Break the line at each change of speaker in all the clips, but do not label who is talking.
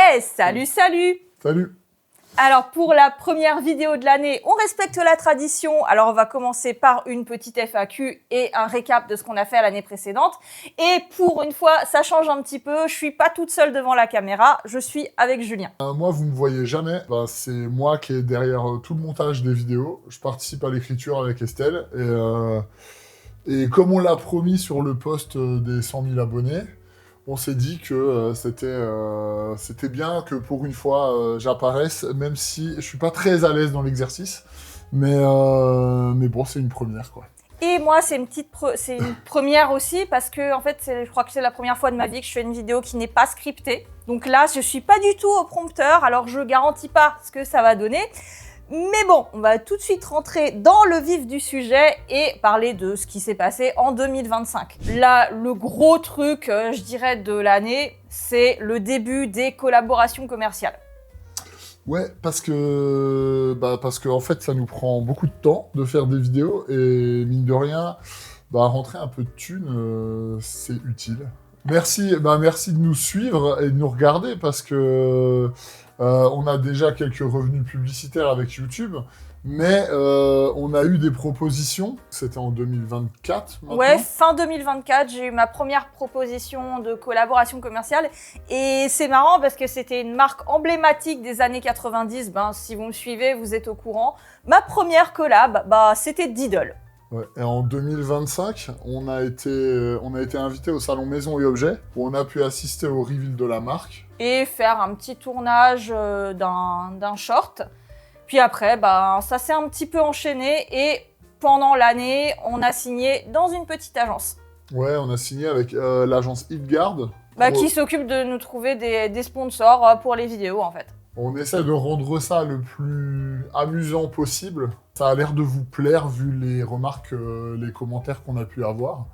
Hey, salut, salut!
Salut!
Alors, pour la première vidéo de l'année, on respecte la tradition. Alors, on va commencer par une petite FAQ et un récap de ce qu'on a fait l'année précédente. Et pour une fois, ça change un petit peu. Je suis pas toute seule devant la caméra. Je suis avec Julien.
Moi, vous me voyez jamais. C'est moi qui est derrière tout le montage des vidéos. Je participe à l'écriture avec Estelle. Et comme on l'a promis sur le post des 100 000 abonnés, on s'est dit que c'était bien que pour une fois j'apparaisse, même si je suis pas très à l'aise dans l'exercice. Mais bon, c'est une première, quoi.
Et moi, c'est une première aussi parce que en fait, je crois que c'est la première fois de ma vie que je fais une vidéo qui n'est pas scriptée. Donc là, je suis pas du tout au prompteur, alors je garantis pas ce que ça va donner. Mais bon, on va tout de suite rentrer dans le vif du sujet et parler de ce qui s'est passé en 2025. Là, le gros truc, je dirais, de l'année, c'est le début des collaborations commerciales.
Ouais, parce que en fait, ça nous prend beaucoup de temps de faire des vidéos et mine de rien, rentrer un peu de thunes, c'est utile. Merci de nous suivre et de nous regarder parce que on a déjà quelques revenus publicitaires avec YouTube, mais on a eu des propositions. C'était en 2024 maintenant.
Ouais, fin 2024, j'ai eu ma première proposition de collaboration commerciale. Et c'est marrant parce que c'était une marque emblématique des années 90. Si vous me suivez, vous êtes au courant. Ma première collab, c'était Diddle.
Ouais. Et en 2025, on a été invité au salon Maison et Objets, où on a pu assister au reveal de la marque.
Et faire un petit tournage d'un short. Puis après, ça s'est un petit peu enchaîné et pendant l'année, on a signé dans une petite agence.
Ouais, on a signé avec l'agence Hitgard.
Qui s'occupe de nous trouver des sponsors pour les vidéos en fait.
On essaie de rendre ça le plus amusant possible. Ça a l'air de vous plaire vu les remarques, les commentaires qu'on a pu avoir.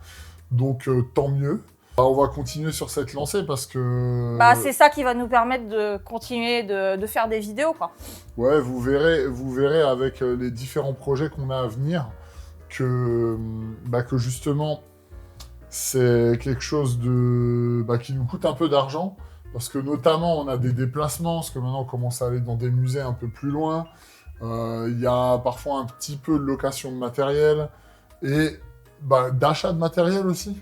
Donc tant mieux. On va continuer sur cette lancée parce que...
c'est ça qui va nous permettre de continuer de faire des vidéos, quoi.
Ouais, vous verrez avec les différents projets qu'on a à venir que justement, c'est quelque chose qui nous coûte un peu d'argent. Parce que notamment, on a des déplacements, parce que maintenant, on commence à aller dans des musées un peu plus loin. Il y a parfois un petit peu de location de matériel et d'achat de matériel aussi.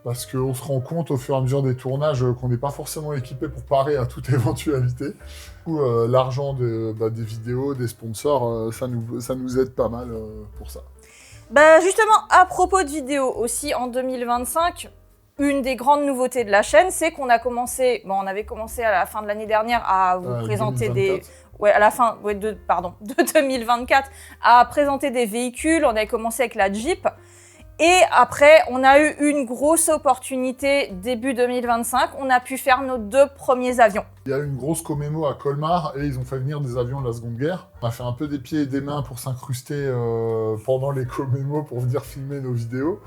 Parce qu'on se rend compte au fur et à mesure des tournages qu'on n'est pas forcément équipé pour parer à toute éventualité. Du coup, l'argent des vidéos, des sponsors, ça nous aide pas mal pour ça.
Justement, à propos de vidéos aussi, en 2025, une des grandes nouveautés de la chaîne, c'est qu'on a commencé, on avait commencé à la fin de l'année dernière à vous présenter
2024.
à la fin de 2024, à présenter des véhicules. On avait commencé avec la Jeep. Et après, on a eu une grosse opportunité début 2025. On a pu faire nos 2 premiers avions.
Il y a eu une grosse commémo à Colmar et ils ont fait venir des avions de la Seconde Guerre. On a fait un peu des pieds et des mains pour s'incruster pendant les commémos pour venir filmer nos vidéos.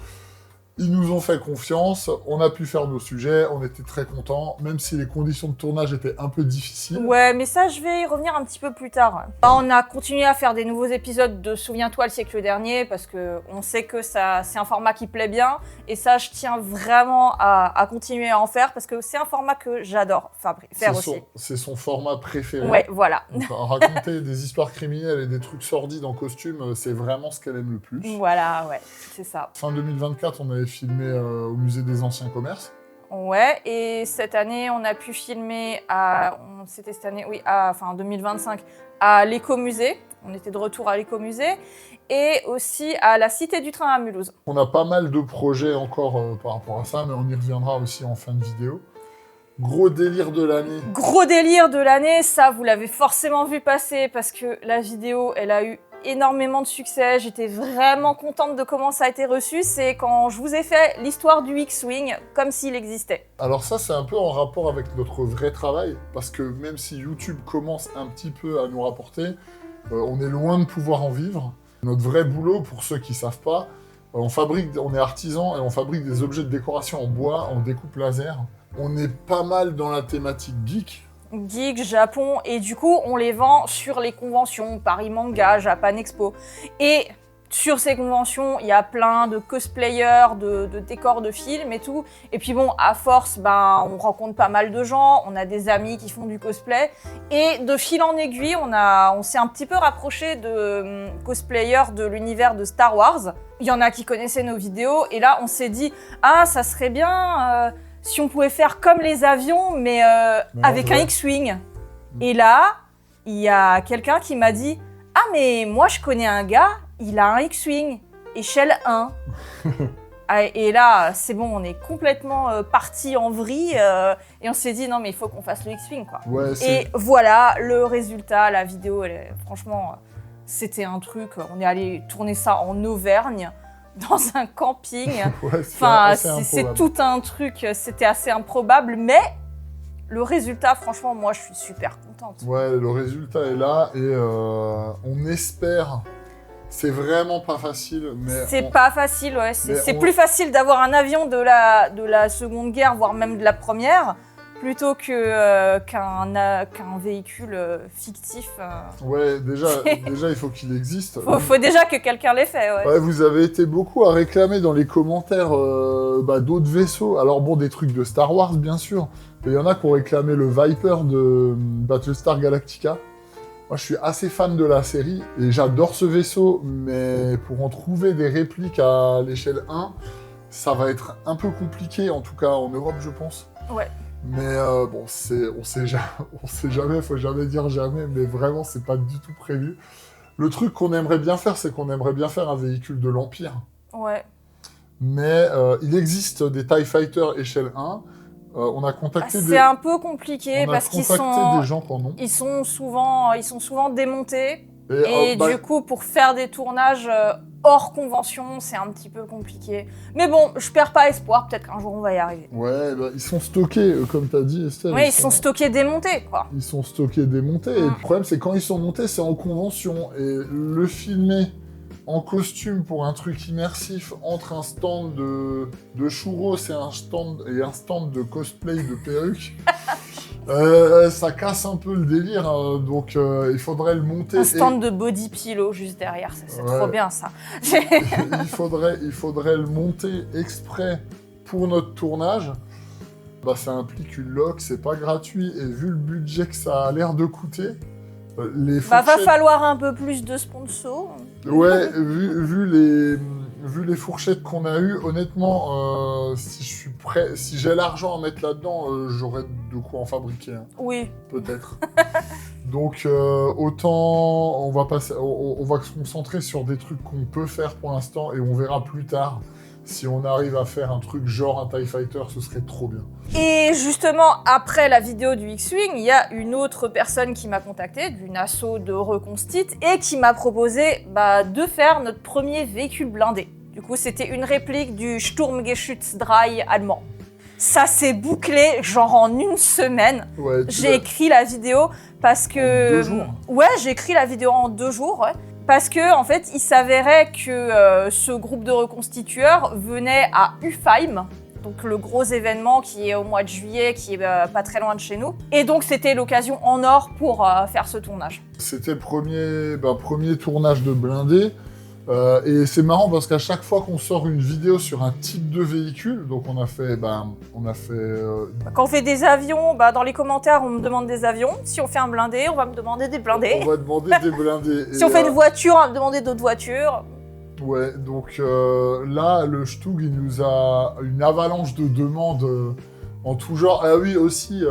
Ils nous ont fait confiance, on a pu faire nos sujets, on était très contents, même si les conditions de tournage étaient un peu difficiles.
Ouais, mais ça, je vais y revenir un petit peu plus tard. On a continué à faire des nouveaux épisodes de Souviens-toi le siècle dernier, parce que on sait que c'est un format qui plaît bien, et ça, je tiens vraiment à continuer à en faire, parce que c'est un format que j'adore faire aussi.
C'est son format préféré.
Ouais, voilà.
Donc, raconter des histoires criminelles et des trucs sordides en costume, c'est vraiment ce qu'elle aime le plus.
Voilà, ouais, c'est ça.
Fin 2024, on avait filmé au musée des anciens commerces.
Ouais, et cette année, on a pu filmer c'était cette année, oui, en 2025, à l'écomusée. On était de retour à l'écomusée. Et aussi à la Cité du Train à Mulhouse.
On a pas mal de projets encore par rapport à ça, mais on y reviendra aussi en fin de vidéo. Gros délire de l'année.
Gros délire de l'année, ça, vous l'avez forcément vu passer parce que la vidéo, elle a eu énormément de succès. J'étais vraiment contente de comment ça a été reçu. C'est quand je vous ai fait l'histoire du X-Wing comme s'il existait.
Alors ça, c'est un peu en rapport avec notre vrai travail, parce que même si YouTube commence un petit peu à nous rapporter, on est loin de pouvoir en vivre. Notre vrai boulot, pour ceux qui savent pas, on est artisan et on fabrique des objets de décoration en bois, en découpe laser. On est pas mal dans la thématique geek.
Geek, Japon, et du coup, on les vend sur les conventions, Paris Manga, Japan Expo. Et sur ces conventions, il y a plein de cosplayers, de décors de films et tout. Et puis bon, à force, on rencontre pas mal de gens, on a des amis qui font du cosplay. Et de fil en aiguille, on s'est un petit peu rapproché de cosplayers de l'univers de Star Wars. Il y en a qui connaissaient nos vidéos. Et là, on s'est dit, ah, ça serait bien si on pouvait faire comme les avions, mais avec un X-Wing. Et là, il y a quelqu'un qui m'a dit, ah, mais moi, je connais un gars, il a un X-Wing, échelle 1. Et là, c'est bon, on est complètement parti en vrille et on s'est dit, non, mais il faut qu'on fasse le X-Wing, quoi.
Ouais,
et voilà, le résultat, la vidéo, franchement, c'était un truc, on est allé tourner ça en Auvergne, dans un camping.
Ouais,
enfin, c'est tout un truc, c'était assez improbable, mais le résultat, franchement, moi, je suis super contente.
Ouais, le résultat est là et on espère. C'est vraiment pas facile, mais...
C'est pas facile, ouais. C'est plus facile d'avoir un avion de la Seconde Guerre, voire même de la Première, plutôt qu'un véhicule fictif.
Ouais, déjà, il faut qu'il existe.
Faut déjà que quelqu'un l'ait fait, ouais.
Ouais, vous avez été beaucoup à réclamer dans les commentaires d'autres vaisseaux. Alors bon, des trucs de Star Wars, bien sûr. Il y en a qui ont réclamé le Viper de Battlestar Galactica. Moi, je suis assez fan de la série et j'adore ce vaisseau, mais pour en trouver des répliques à l'échelle 1, ça va être un peu compliqué, en tout cas en Europe, je pense.
Ouais.
Mais bon, on sait jamais, faut jamais dire jamais, mais vraiment, c'est pas du tout prévu. Le truc qu'on aimerait bien faire, c'est qu'on aimerait bien faire un véhicule de l'Empire.
Ouais.
Mais il existe des TIE Fighter échelle 1. On a contacté
c'est un peu compliqué parce
qu'ils sont... des gens qui en ont.
Ils sont souvent démontés. Et du coup, pour faire des tournages hors convention, c'est un petit peu compliqué. Mais bon, je perds pas espoir. Peut-être qu'un jour, on va y arriver.
Ouais, ils sont stockés, comme t'as dit, Estelle.
Oui, ils sont stockés démontés, quoi.
Ils sont stockés démontés. Et le problème, c'est quand ils sont montés, c'est en convention. Et le filmer en costume pour un truc immersif entre un stand de churros et un stand de cosplay de perruque, ça casse un peu le délire, hein. Donc il faudrait le monter.
Un stand de body pillow juste derrière, c'est trop bien ça.
il faudrait le monter exprès pour notre tournage. Ça implique une loc, c'est pas gratuit, et vu le budget que ça a l'air de coûter,
va falloir un peu plus de sponsors.
Ouais, vu les fourchettes qu'on a eues, honnêtement, si j'ai l'argent à mettre là-dedans, j'aurais de quoi en fabriquer. Hein.
Oui.
Peut-être. Donc, autant on va se concentrer sur des trucs qu'on peut faire pour l'instant et on verra plus tard. Si on arrive à faire un truc genre un TIE Fighter, ce serait trop bien.
Et justement, après la vidéo du X-Wing, il y a une autre personne qui m'a contacté d'une asso de Reconstite et qui m'a proposé de faire notre premier véhicule blindé. Du coup, c'était une réplique du Sturmgeschütz 3 allemand. Ça s'est bouclé genre en une semaine.
Ouais,
j'ai écrit la vidéo parce que...
En 2 jours.
Ouais, j'ai écrit la vidéo en 2 jours, ouais. Parce que, en fait, il s'avérait que ce groupe de reconstitueurs venait à Ufheim, donc le gros événement qui est au mois de juillet, qui est pas très loin de chez nous. Et donc, c'était l'occasion en or pour faire ce tournage.
C'était le premier tournage de blindé. Et c'est marrant parce qu'à chaque fois qu'on sort une vidéo sur un type de véhicule, donc on a fait...
Quand on fait des avions, dans les commentaires, on me demande des avions. Si on fait un blindé, on va me demander des blindés.
On va demander des blindés.
Si on fait une voiture, on va me demander d'autres voitures.
Ouais, donc là, le Stug, il nous a une avalanche de demandes en tout genre. Ah oui, aussi,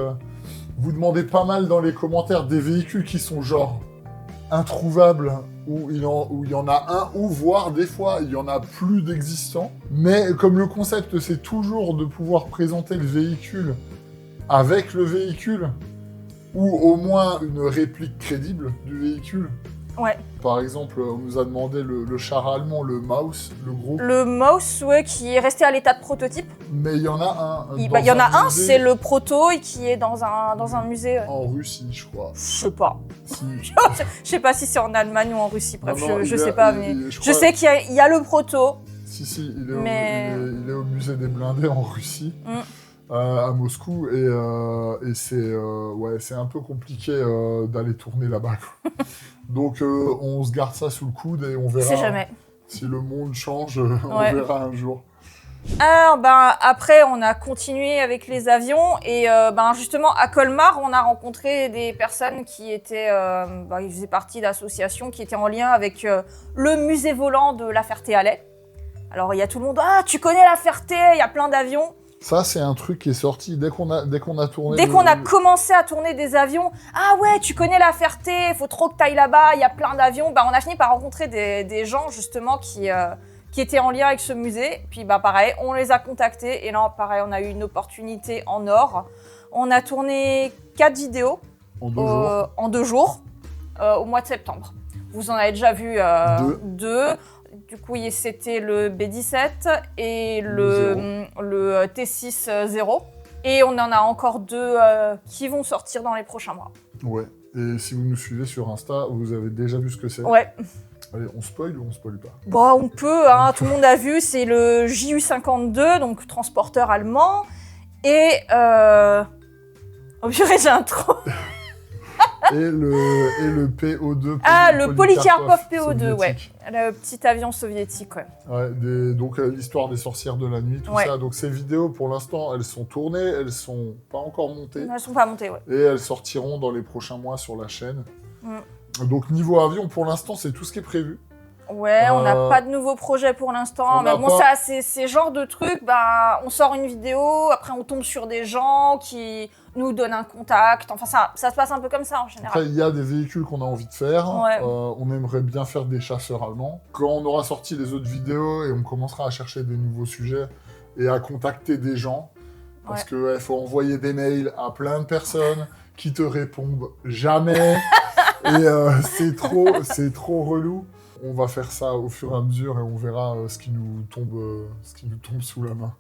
vous demandez pas mal dans les commentaires des véhicules qui sont genre introuvables, où il y en a un, ou voire des fois, il y en a plus d'existants. Mais comme le concept, c'est toujours de pouvoir présenter le véhicule avec le véhicule, ou au moins une réplique crédible du véhicule.
Ouais.
Par exemple, on nous a demandé le char allemand, le Maus, le gros.
Le Maus, ouais, qui est resté à l'état de prototype.
Mais il y en a un.
Il y en a un, c'est le proto et qui est dans un musée.
En Russie, je crois.
Je sais pas.
Si.
Je sais pas si c'est en Allemagne ou en Russie. Bref,
non,
je sais pas. Mais je sais qu'il y a le proto.
Si, il est au musée des blindés en Russie. À Moscou, et c'est un peu compliqué d'aller tourner là-bas. Donc on se garde ça sous le coude et on verra.
C'est jamais.
Si le monde change, on
Ouais.
verra un jour.
Alors, après, on a continué avec les avions et justement à Colmar, on a rencontré des personnes qui étaient, ils faisaient partie d'associations qui étaient en lien avec le musée volant de La Ferté-Alais. Alors il y a tout le monde, ah tu connais La Ferté, il y a plein d'avions.
Ça, c'est un truc qui est sorti dès qu'on a tourné.
Dès qu'on a commencé à tourner des avions, ah ouais, tu connais La Ferté, faut trop que t'ailles là-bas, il y a plein d'avions. On a fini par rencontrer des gens justement qui étaient en lien avec ce musée. Puis pareil, on les a contactés et là pareil, on a eu une opportunité en or. On a tourné 4 vidéos
En 2 jours.
au mois de septembre. Vous en avez déjà vu 2. Du coup, c'était le B17 et le T6-0. Et on en a encore 2 qui vont sortir dans les prochains mois.
Ouais. Et si vous nous suivez sur Insta, vous avez déjà vu ce que c'est.
Ouais.
Allez, on spoil ou on spoil pas?
On peut, hein, tout le monde a vu, c'est le JU52, donc transporteur allemand. Et... Oh purée, j'ai un trou.
Et le PO2.
Le Polikarpov PO2,
soviétique.
ouais. Le petit avion soviétique, ouais.
Ouais, donc l'histoire des sorcières de la nuit, tout ça. Donc ces vidéos, pour l'instant, elles sont tournées, elles sont pas encore montées.
Elles sont pas montées, ouais.
Et elles sortiront dans les prochains mois sur la chaîne. Donc niveau avion, pour l'instant, c'est tout ce qui est prévu.
Ouais, on n'a pas de nouveaux projets pour l'instant. Mais bon, ça, c'est genre de truc, on sort une vidéo, après on tombe sur des gens qui nous donnent un contact. Enfin, ça se passe un peu comme ça en général.
Après, il y a des véhicules qu'on a envie de faire.
Ouais.
On aimerait bien faire des chasseurs allemands. Quand on aura sorti les autres vidéos et on commencera à chercher des nouveaux sujets et à contacter des gens, parce qu'il faut envoyer des mails à plein de personnes qui te répondent jamais. Et c'est trop relou. On va faire ça au fur et à mesure et on verra ce qui nous tombe sous la main.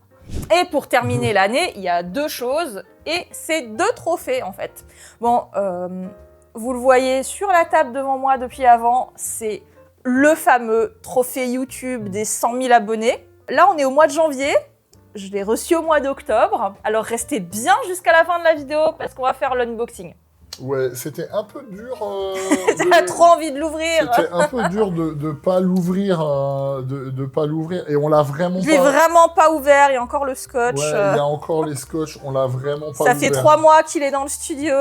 Et pour terminer l'année, il y a 2 choses et c'est 2 trophées en fait. Bon, vous le voyez sur la table devant moi depuis avant, c'est le fameux trophée YouTube des 100 000 abonnés. Là, on est au mois de janvier. Je l'ai reçu au mois d'octobre. Alors restez bien jusqu'à la fin de la vidéo parce qu'on va faire l'unboxing.
Ouais, c'était un peu dur.
T'as trop envie de l'ouvrir.
C'était un peu dur de pas l'ouvrir, de pas l'ouvrir, et on l'a vraiment.
Je l'ai vraiment pas ouvert. Il y a encore le scotch.
Ouais, il y a encore les scotch. On l'a vraiment pas ouvert.
Ça fait 3 mois qu'il est dans le studio.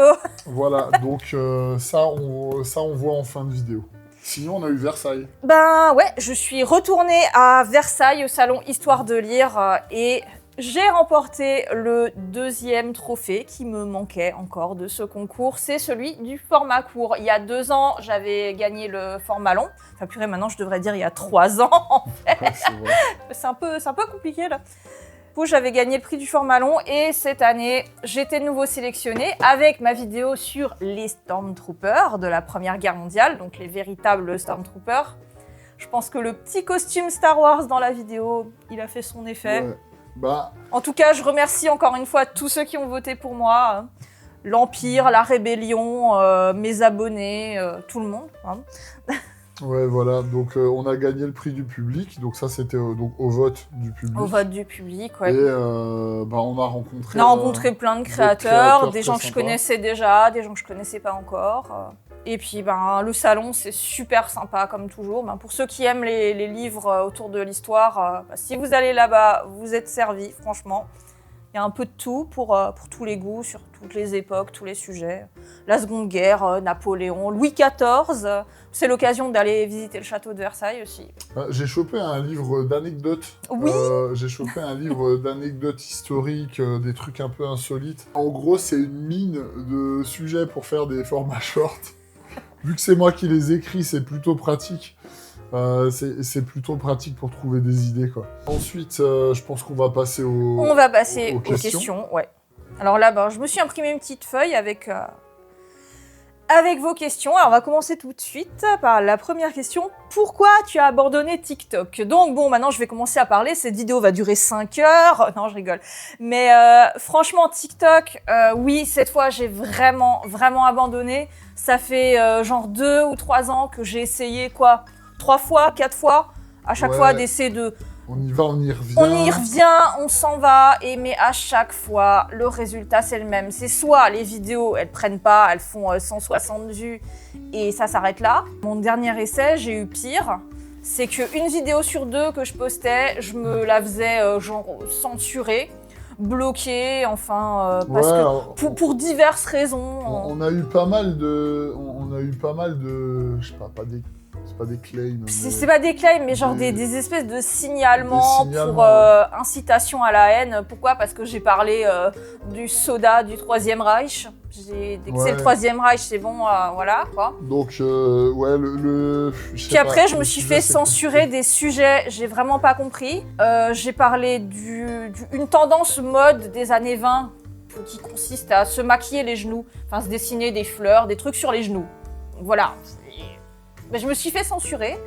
Voilà, donc ça on voit en fin de vidéo. Sinon, on a eu Versailles.
Ouais, je suis retournée à Versailles au salon Histoire de lire et j'ai remporté le 2e trophée qui me manquait encore de ce concours. C'est celui du format court. Il y a 2 ans, j'avais gagné le format long. Enfin, purée, maintenant, je devrais dire il y a 3 ans, en fait.
Ouais, c'est vrai.
C'est un peu compliqué, là. Du coup, j'avais gagné le prix du format long et cette année, j'étais de nouveau sélectionnée avec ma vidéo sur les Stormtroopers de la Première Guerre mondiale, donc les véritables Stormtroopers. Je pense que le petit costume Star Wars dans la vidéo, il a fait son effet.
Ouais.
En tout cas, je remercie encore une fois tous ceux qui ont voté pour moi. L'Empire, la Rébellion, mes abonnés, tout le monde.
Ouais, voilà. Donc, on a gagné le prix du public. Donc, ça, c'était donc au vote du public.
Au vote du public, ouais.
Et on a rencontré...
On a rencontré plein de créateurs, des gens que je connaissais déjà, des gens que je connaissais pas encore. Et puis, le salon, c'est super sympa, comme toujours. Pour ceux qui aiment les livres autour de l'histoire, si vous allez là-bas, vous êtes servis, franchement. Il y a un peu de tout pour tous les goûts, sur toutes les époques, tous les sujets. La Seconde Guerre, Napoléon, Louis XIV. C'est l'occasion d'aller visiter le château de Versailles aussi.
J'ai chopé un livre d'anecdotes.
Oui.
J'ai chopé un livre d'anecdotes historiques, des trucs un peu insolites. En gros, c'est une mine de sujets pour faire des formats shorts. Vu que c'est moi qui les écris, c'est plutôt pratique. C'est plutôt pratique pour trouver des idées, quoi. Ensuite, je pense qu'on va passer aux questions.
Ouais. Alors là, je me suis imprimé une petite feuille avec vos questions. Alors, on va commencer tout de suite par la première question. Pourquoi tu as abandonné TikTok? Donc, maintenant, je vais commencer à parler. Cette vidéo va durer 5 heures. Non, je rigole. Mais franchement, TikTok, oui, cette fois, j'ai vraiment, vraiment abandonné. Ça fait genre 2 ou 3 ans que j'ai essayé, 3 fois, 4 fois, à chaque fois d'essayer de...
On y va, on y revient.
On y revient, on s'en va, mais à chaque fois, le résultat, c'est le même. C'est soit les vidéos, elles prennent pas, elles font 160 vues, et ça s'arrête là. Mon dernier essai, j'ai eu pire. c'est qu'une vidéo sur 2 que je postais, je me la faisais genre censurer, bloquée, enfin, parce que pour diverses raisons.
On a eu pas mal de... je sais pas, c'est pas des claims.
C'est pas des claims, mais genre des espèces de signalements pour incitation à la haine. Pourquoi? Parce que j'ai parlé du soda du Troisième Reich. Dès que c'est le Troisième Reich, c'est bon, voilà, quoi.
Donc, ouais,
Puis après, je me suis fait censurer des sujets, j'ai vraiment pas compris. J'ai parlé d'une tendance mode des années 20 qui consiste à se maquiller les genoux, enfin se dessiner des fleurs, des trucs sur les genoux. Voilà. Mais je me suis fait censurer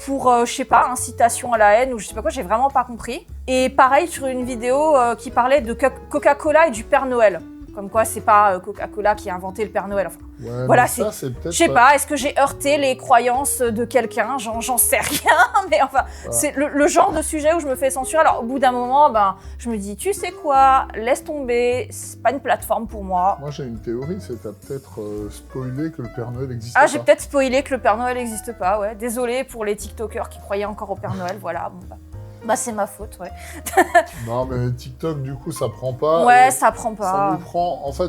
pour, je sais pas, incitation à la haine ou je sais pas quoi, j'ai vraiment pas compris. Et pareil sur une vidéo qui parlait de Coca-Cola et du Père Noël. Comme quoi, c'est pas Coca-Cola qui a inventé le Père Noël. Enfin,
ouais,
voilà,
je
sais pas, est-ce que j'ai heurté les croyances de quelqu'un? J'en sais rien, mais enfin, c'est le genre de sujet où je me fais censurer. Alors, au bout d'un moment, je me dis, tu sais quoi, laisse tomber, c'est pas une plateforme pour moi.
Moi, j'ai une théorie, c'est que t'as peut-être spoilé que le Père Noël existe pas.
Ah, j'ai peut-être spoilé que le Père Noël n'existe pas, ouais. Désolée pour les TikTokers qui croyaient encore au Père Noël, voilà. Bon, c'est ma faute, ouais.
Non, mais TikTok, du coup, ça prend pas.
Ouais, ça prend pas.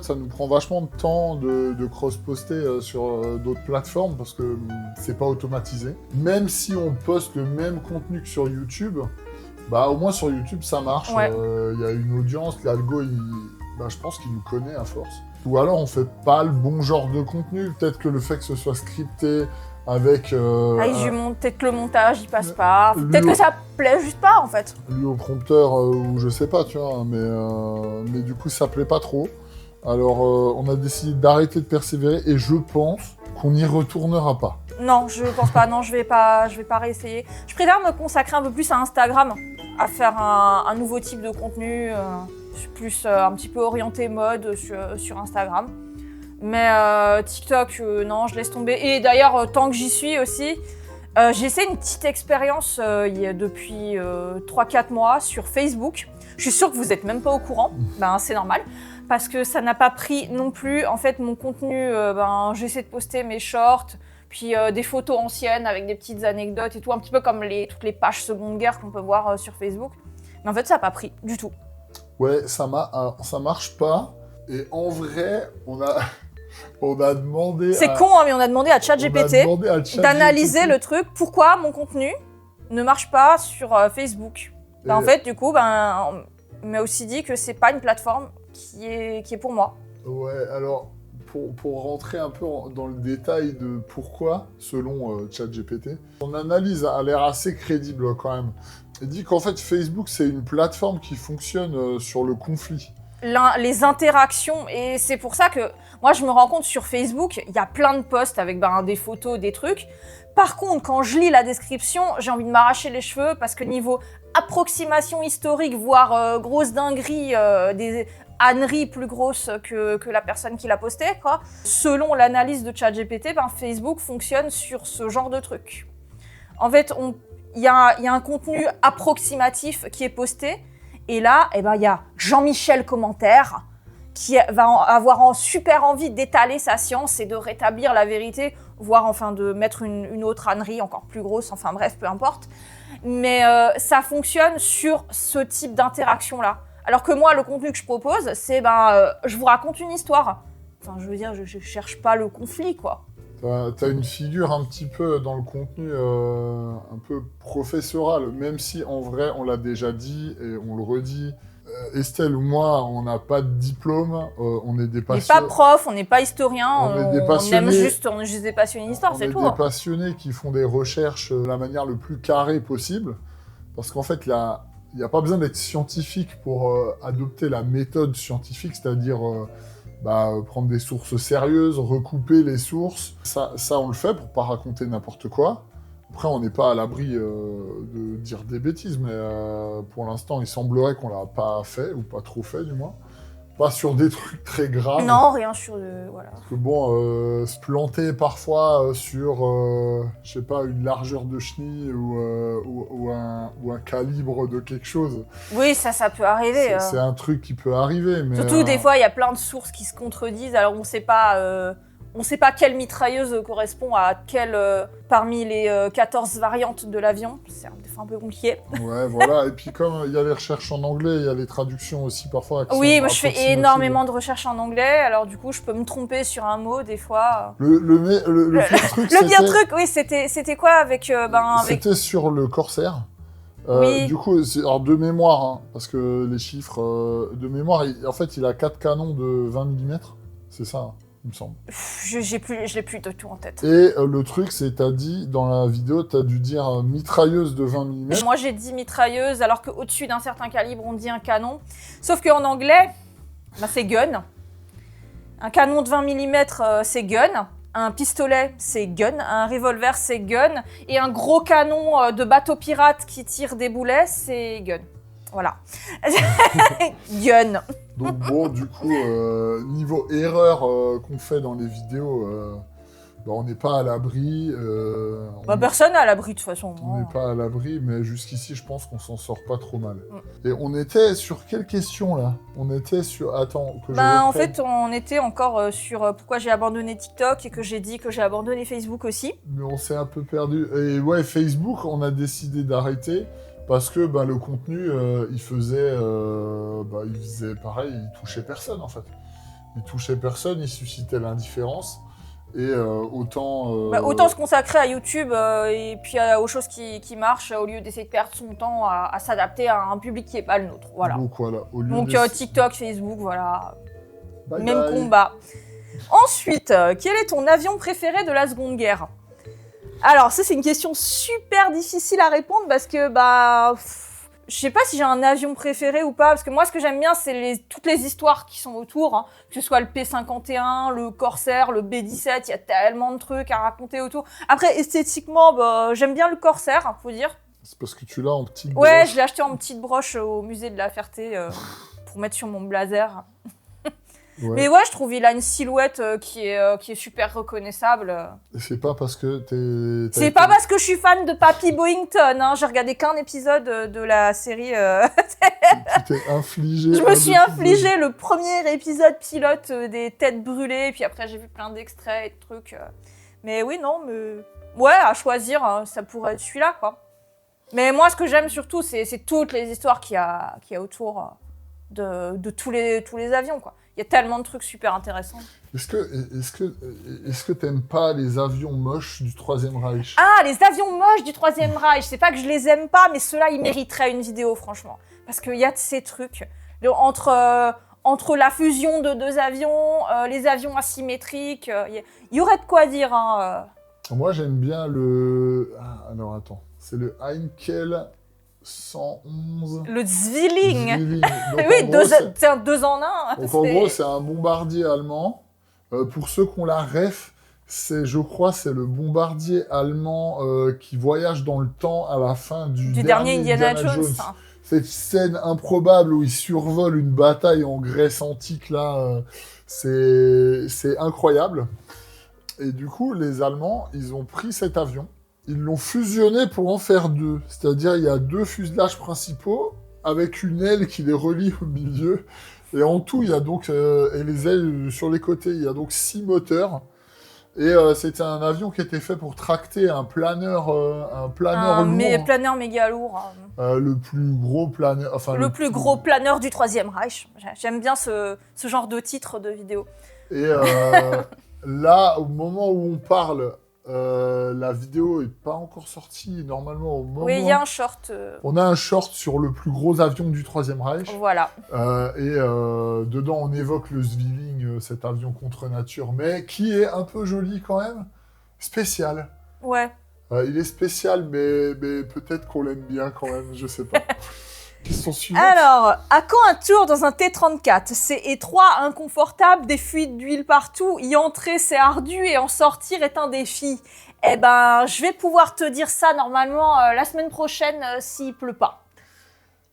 Ça nous prend vachement de temps de cross-poster sur d'autres plateformes parce que c'est pas automatisé. Même si on poste le même contenu que sur YouTube, au moins sur YouTube, ça marche. Il y a une audience, l'algo, je pense qu'il nous connaît à force. Ou alors, on fait pas le bon genre de contenu. Peut-être que le fait que ce soit scripté, avec...
peut-être que le montage, il passe pas. Peut-être que ça plaît juste pas, en fait.
Lui au prompteur, ou je sais pas, tu vois, mais du coup, ça plaît pas trop. Alors, on a décidé d'arrêter de persévérer et je pense qu'on n'y retournera pas.
Non, je pense pas. Non, je vais pas réessayer. Je préfère me consacrer un peu plus à Instagram, à faire un nouveau type de contenu, plus un petit peu orienté mode sur Instagram. Mais TikTok, non, je laisse tomber. Et d'ailleurs, tant que j'y suis aussi, j'ai essayé une petite expérience depuis 3-4 mois sur Facebook. Je suis sûre que vous n'êtes même pas au courant, c'est normal, parce que ça n'a pas pris non plus. En fait, mon contenu, j'essaie de poster mes shorts, puis des photos anciennes avec des petites anecdotes et tout, un petit peu comme toutes les pages seconde guerre qu'on peut voir sur Facebook. Mais en fait, ça n'a pas pris du tout.
Ouais, ça marche pas. Et en vrai, on a demandé.
C'est con, hein, mais on a demandé à ChatGPT d'analyser le truc. Pourquoi mon contenu ne marche pas sur Facebook? En fait, du coup, on m'a aussi dit que c'est pas une plateforme qui est pour moi.
Ouais, alors pour rentrer un peu dans le détail de pourquoi, selon ChatGPT, son analyse a l'air assez crédible quand même. Il dit qu'en fait, Facebook, c'est une plateforme qui fonctionne sur le conflit.
Les interactions, et c'est pour ça que moi je me rends compte sur Facebook, il y a plein de posts avec des photos, des trucs. Par contre, quand je lis la description, j'ai envie de m'arracher les cheveux parce que niveau approximation historique, voire grosse dinguerie, des âneries plus grosses que la personne qui l'a posté, quoi. Selon l'analyse de ChatGPT, Facebook fonctionne sur ce genre de truc. En fait, il y a un contenu approximatif qui est posté. Et là, il y a Jean-Michel Commentaire qui va avoir super envie d'étaler sa science et de rétablir la vérité, voire enfin de mettre une autre ânerie encore plus grosse, enfin bref, peu importe. Mais ça fonctionne sur ce type d'interaction-là. Alors que moi, le contenu que je propose, c'est je vous raconte une histoire. Enfin, je veux dire, je cherche pas le conflit, quoi.
T'as une figure un petit peu dans le contenu un peu professoral, même si en vrai, on l'a déjà dit et on le redit. Estelle ou moi, on n'a pas de diplôme, on est des passionnés.
On n'est pas prof, on n'est pas historien,
on est
juste des passionnés d'histoire, c'est tout.
On est des passionnés qui font des recherches de la manière le plus carrée possible, parce qu'en fait, il n'y a pas besoin d'être scientifique pour adopter la méthode scientifique, c'est-à-dire prendre des sources sérieuses, recouper les sources. Ça, on le fait pour pas raconter n'importe quoi. Après, on n'est pas à l'abri de dire des bêtises, mais pour l'instant, il semblerait qu'on l'a pas fait, ou pas trop fait du moins. Pas sur des trucs très graves.
Non, rien sur voilà.
Parce que se planter parfois sur, je sais pas, une largeur de chenille ou un calibre de quelque chose.
Oui, ça peut arriver.
C'est un truc qui peut arriver, mais...
Surtout, des fois, il y a plein de sources qui se contredisent, alors on On ne sait pas quelle mitrailleuse correspond à quelle parmi les 14 variantes de l'avion. C'est des fois un peu compliqué.
Ouais, voilà. Et puis comme il y a les recherches en anglais, il y a les traductions aussi parfois.
Oui, moi je fais énormément de recherches en anglais, alors du coup je peux me tromper sur un mot des fois.
Le pire truc,
le pire truc, oui, c'était quoi avec...
C'était sur le Corsair.
Oui.
Du coup, alors de mémoire, hein, parce que les chiffres de mémoire, en fait, il a 4 canons de 20 mm. C'est ça, hein, il me semble.
Je l'ai plus de tout en tête.
Et le truc, c'est t'as dit, dans la vidéo, t'as dû dire mitrailleuse de 20 mm.
Moi, j'ai dit mitrailleuse, alors qu'au-dessus d'un certain calibre, on dit un canon. Sauf qu'en anglais, c'est gun. Un canon de 20 mm, c'est gun. Un pistolet, c'est gun. Un revolver, c'est gun. Et un gros canon de bateau pirate qui tire des boulets, c'est gun. Voilà. Gun.
Donc bon, du coup, niveau erreur qu'on fait dans les vidéos, on n'est pas à l'abri.
Personne n'est à l'abri de toute façon.
On n'est pas à l'abri, mais jusqu'ici, je pense qu'on s'en sort pas trop mal. Et on était sur quelle question, là? On était sur... Attends, que je reprenne.
En fait, on était encore sur pourquoi j'ai abandonné TikTok et que j'ai dit que j'ai abandonné Facebook aussi.
Mais on s'est un peu perdu. Et ouais, Facebook, on a décidé d'arrêter parce que le contenu, il faisait pareil, il touchait personne, en fait. Il touchait personne, il suscitait l'indifférence. Et autant
se consacrer à YouTube et puis aux choses qui marchent au lieu d'essayer de perdre son temps à s'adapter à un public qui n'est pas le nôtre. Voilà.
Donc voilà.
Donc TikTok, Facebook, voilà.
Bye
même
bye.
combat. Ensuite, quel est ton avion préféré de la Seconde Guerre? Alors ça c'est une question super difficile à répondre parce que je sais pas si j'ai un avion préféré ou pas, parce que moi, ce que j'aime bien, c'est toutes les histoires qui sont autour, hein. Que ce soit le P-51, le Corsair, le B-17, il y a tellement de trucs à raconter autour. Après, esthétiquement, j'aime bien le Corsair, faut dire.
C'est parce que tu l'as en petite broche.
Ouais, je l'ai acheté en petite broche au musée de la Ferté pour mettre sur mon blazer. Ouais. Mais ouais, je trouve il a une silhouette qui est super reconnaissable.
C'est pas parce que
C'est pas parce que je suis fan de Papy Boyington, hein. J'ai regardé qu'un épisode de la série.
Tu t'es infligé.
Je me suis infligé le premier épisode pilote des têtes brûlées, puis après j'ai vu plein d'extraits et de trucs. Mais oui, non, mais ouais, à choisir, hein, ça pourrait être celui-là, quoi. Mais moi, ce que j'aime surtout, c'est toutes les histoires qu'il y a autour de tous les avions, quoi. Il y a tellement de trucs super intéressants.
Est-ce que t'aimes pas les avions moches du Troisième Reich?
Ah, les avions moches du Troisième Reich. C'est pas que je les aime pas, mais ceux-là, ils mériteraient une vidéo, franchement. Parce qu'il y a de ces trucs. Entre la fusion de deux avions, les avions asymétriques, il y aurait de quoi dire. Hein.
Moi, j'aime bien le... Ah, alors, attends. C'est le Heinkel 111.
Le Zwilling.
Donc,
oui, c'est un 2 en 1.
Donc en gros, c'est un bombardier allemand. Pour ceux qui ont la ref, je crois c'est le bombardier allemand qui voyage dans le temps à la fin du dernier Indiana Jones. Cette scène improbable où il survole une bataille en Grèce antique, là, c'est incroyable. Et du coup, les Allemands, ils ont pris cet avion. Ils l'ont fusionné pour en faire deux. C'est-à-dire, il y a deux fuselages principaux avec une aile qui les relie au milieu. Et en tout, il y a donc... et les ailes sur les côtés, il y a donc 6 moteurs. Et c'était un avion qui était fait pour tracter un planeur lourd.
Planeur méga lourd.
Le plus gros planeur... Enfin,
le plus gros planeur du Troisième Reich. J'aime bien ce genre de titre de vidéo.
Et là, au moment où on parle... la vidéo est pas encore sortie, normalement au moment...
Oui, il y a un short.
On a un short sur le plus gros avion du Troisième Reich.
Voilà.
Et dedans, on évoque le Zwilling, cet avion contre nature, mais qui est un peu joli quand même. Spécial.
Ouais.
Il est spécial, mais peut-être qu'on l'aime bien quand même, je sais pas. Question suivante.
Alors, à quand un tour dans un T-34? C'est étroit, inconfortable, des fuites d'huile partout, y entrer c'est ardu et en sortir est un défi. Eh ben, je vais pouvoir te dire ça normalement la semaine prochaine s'il pleut pas.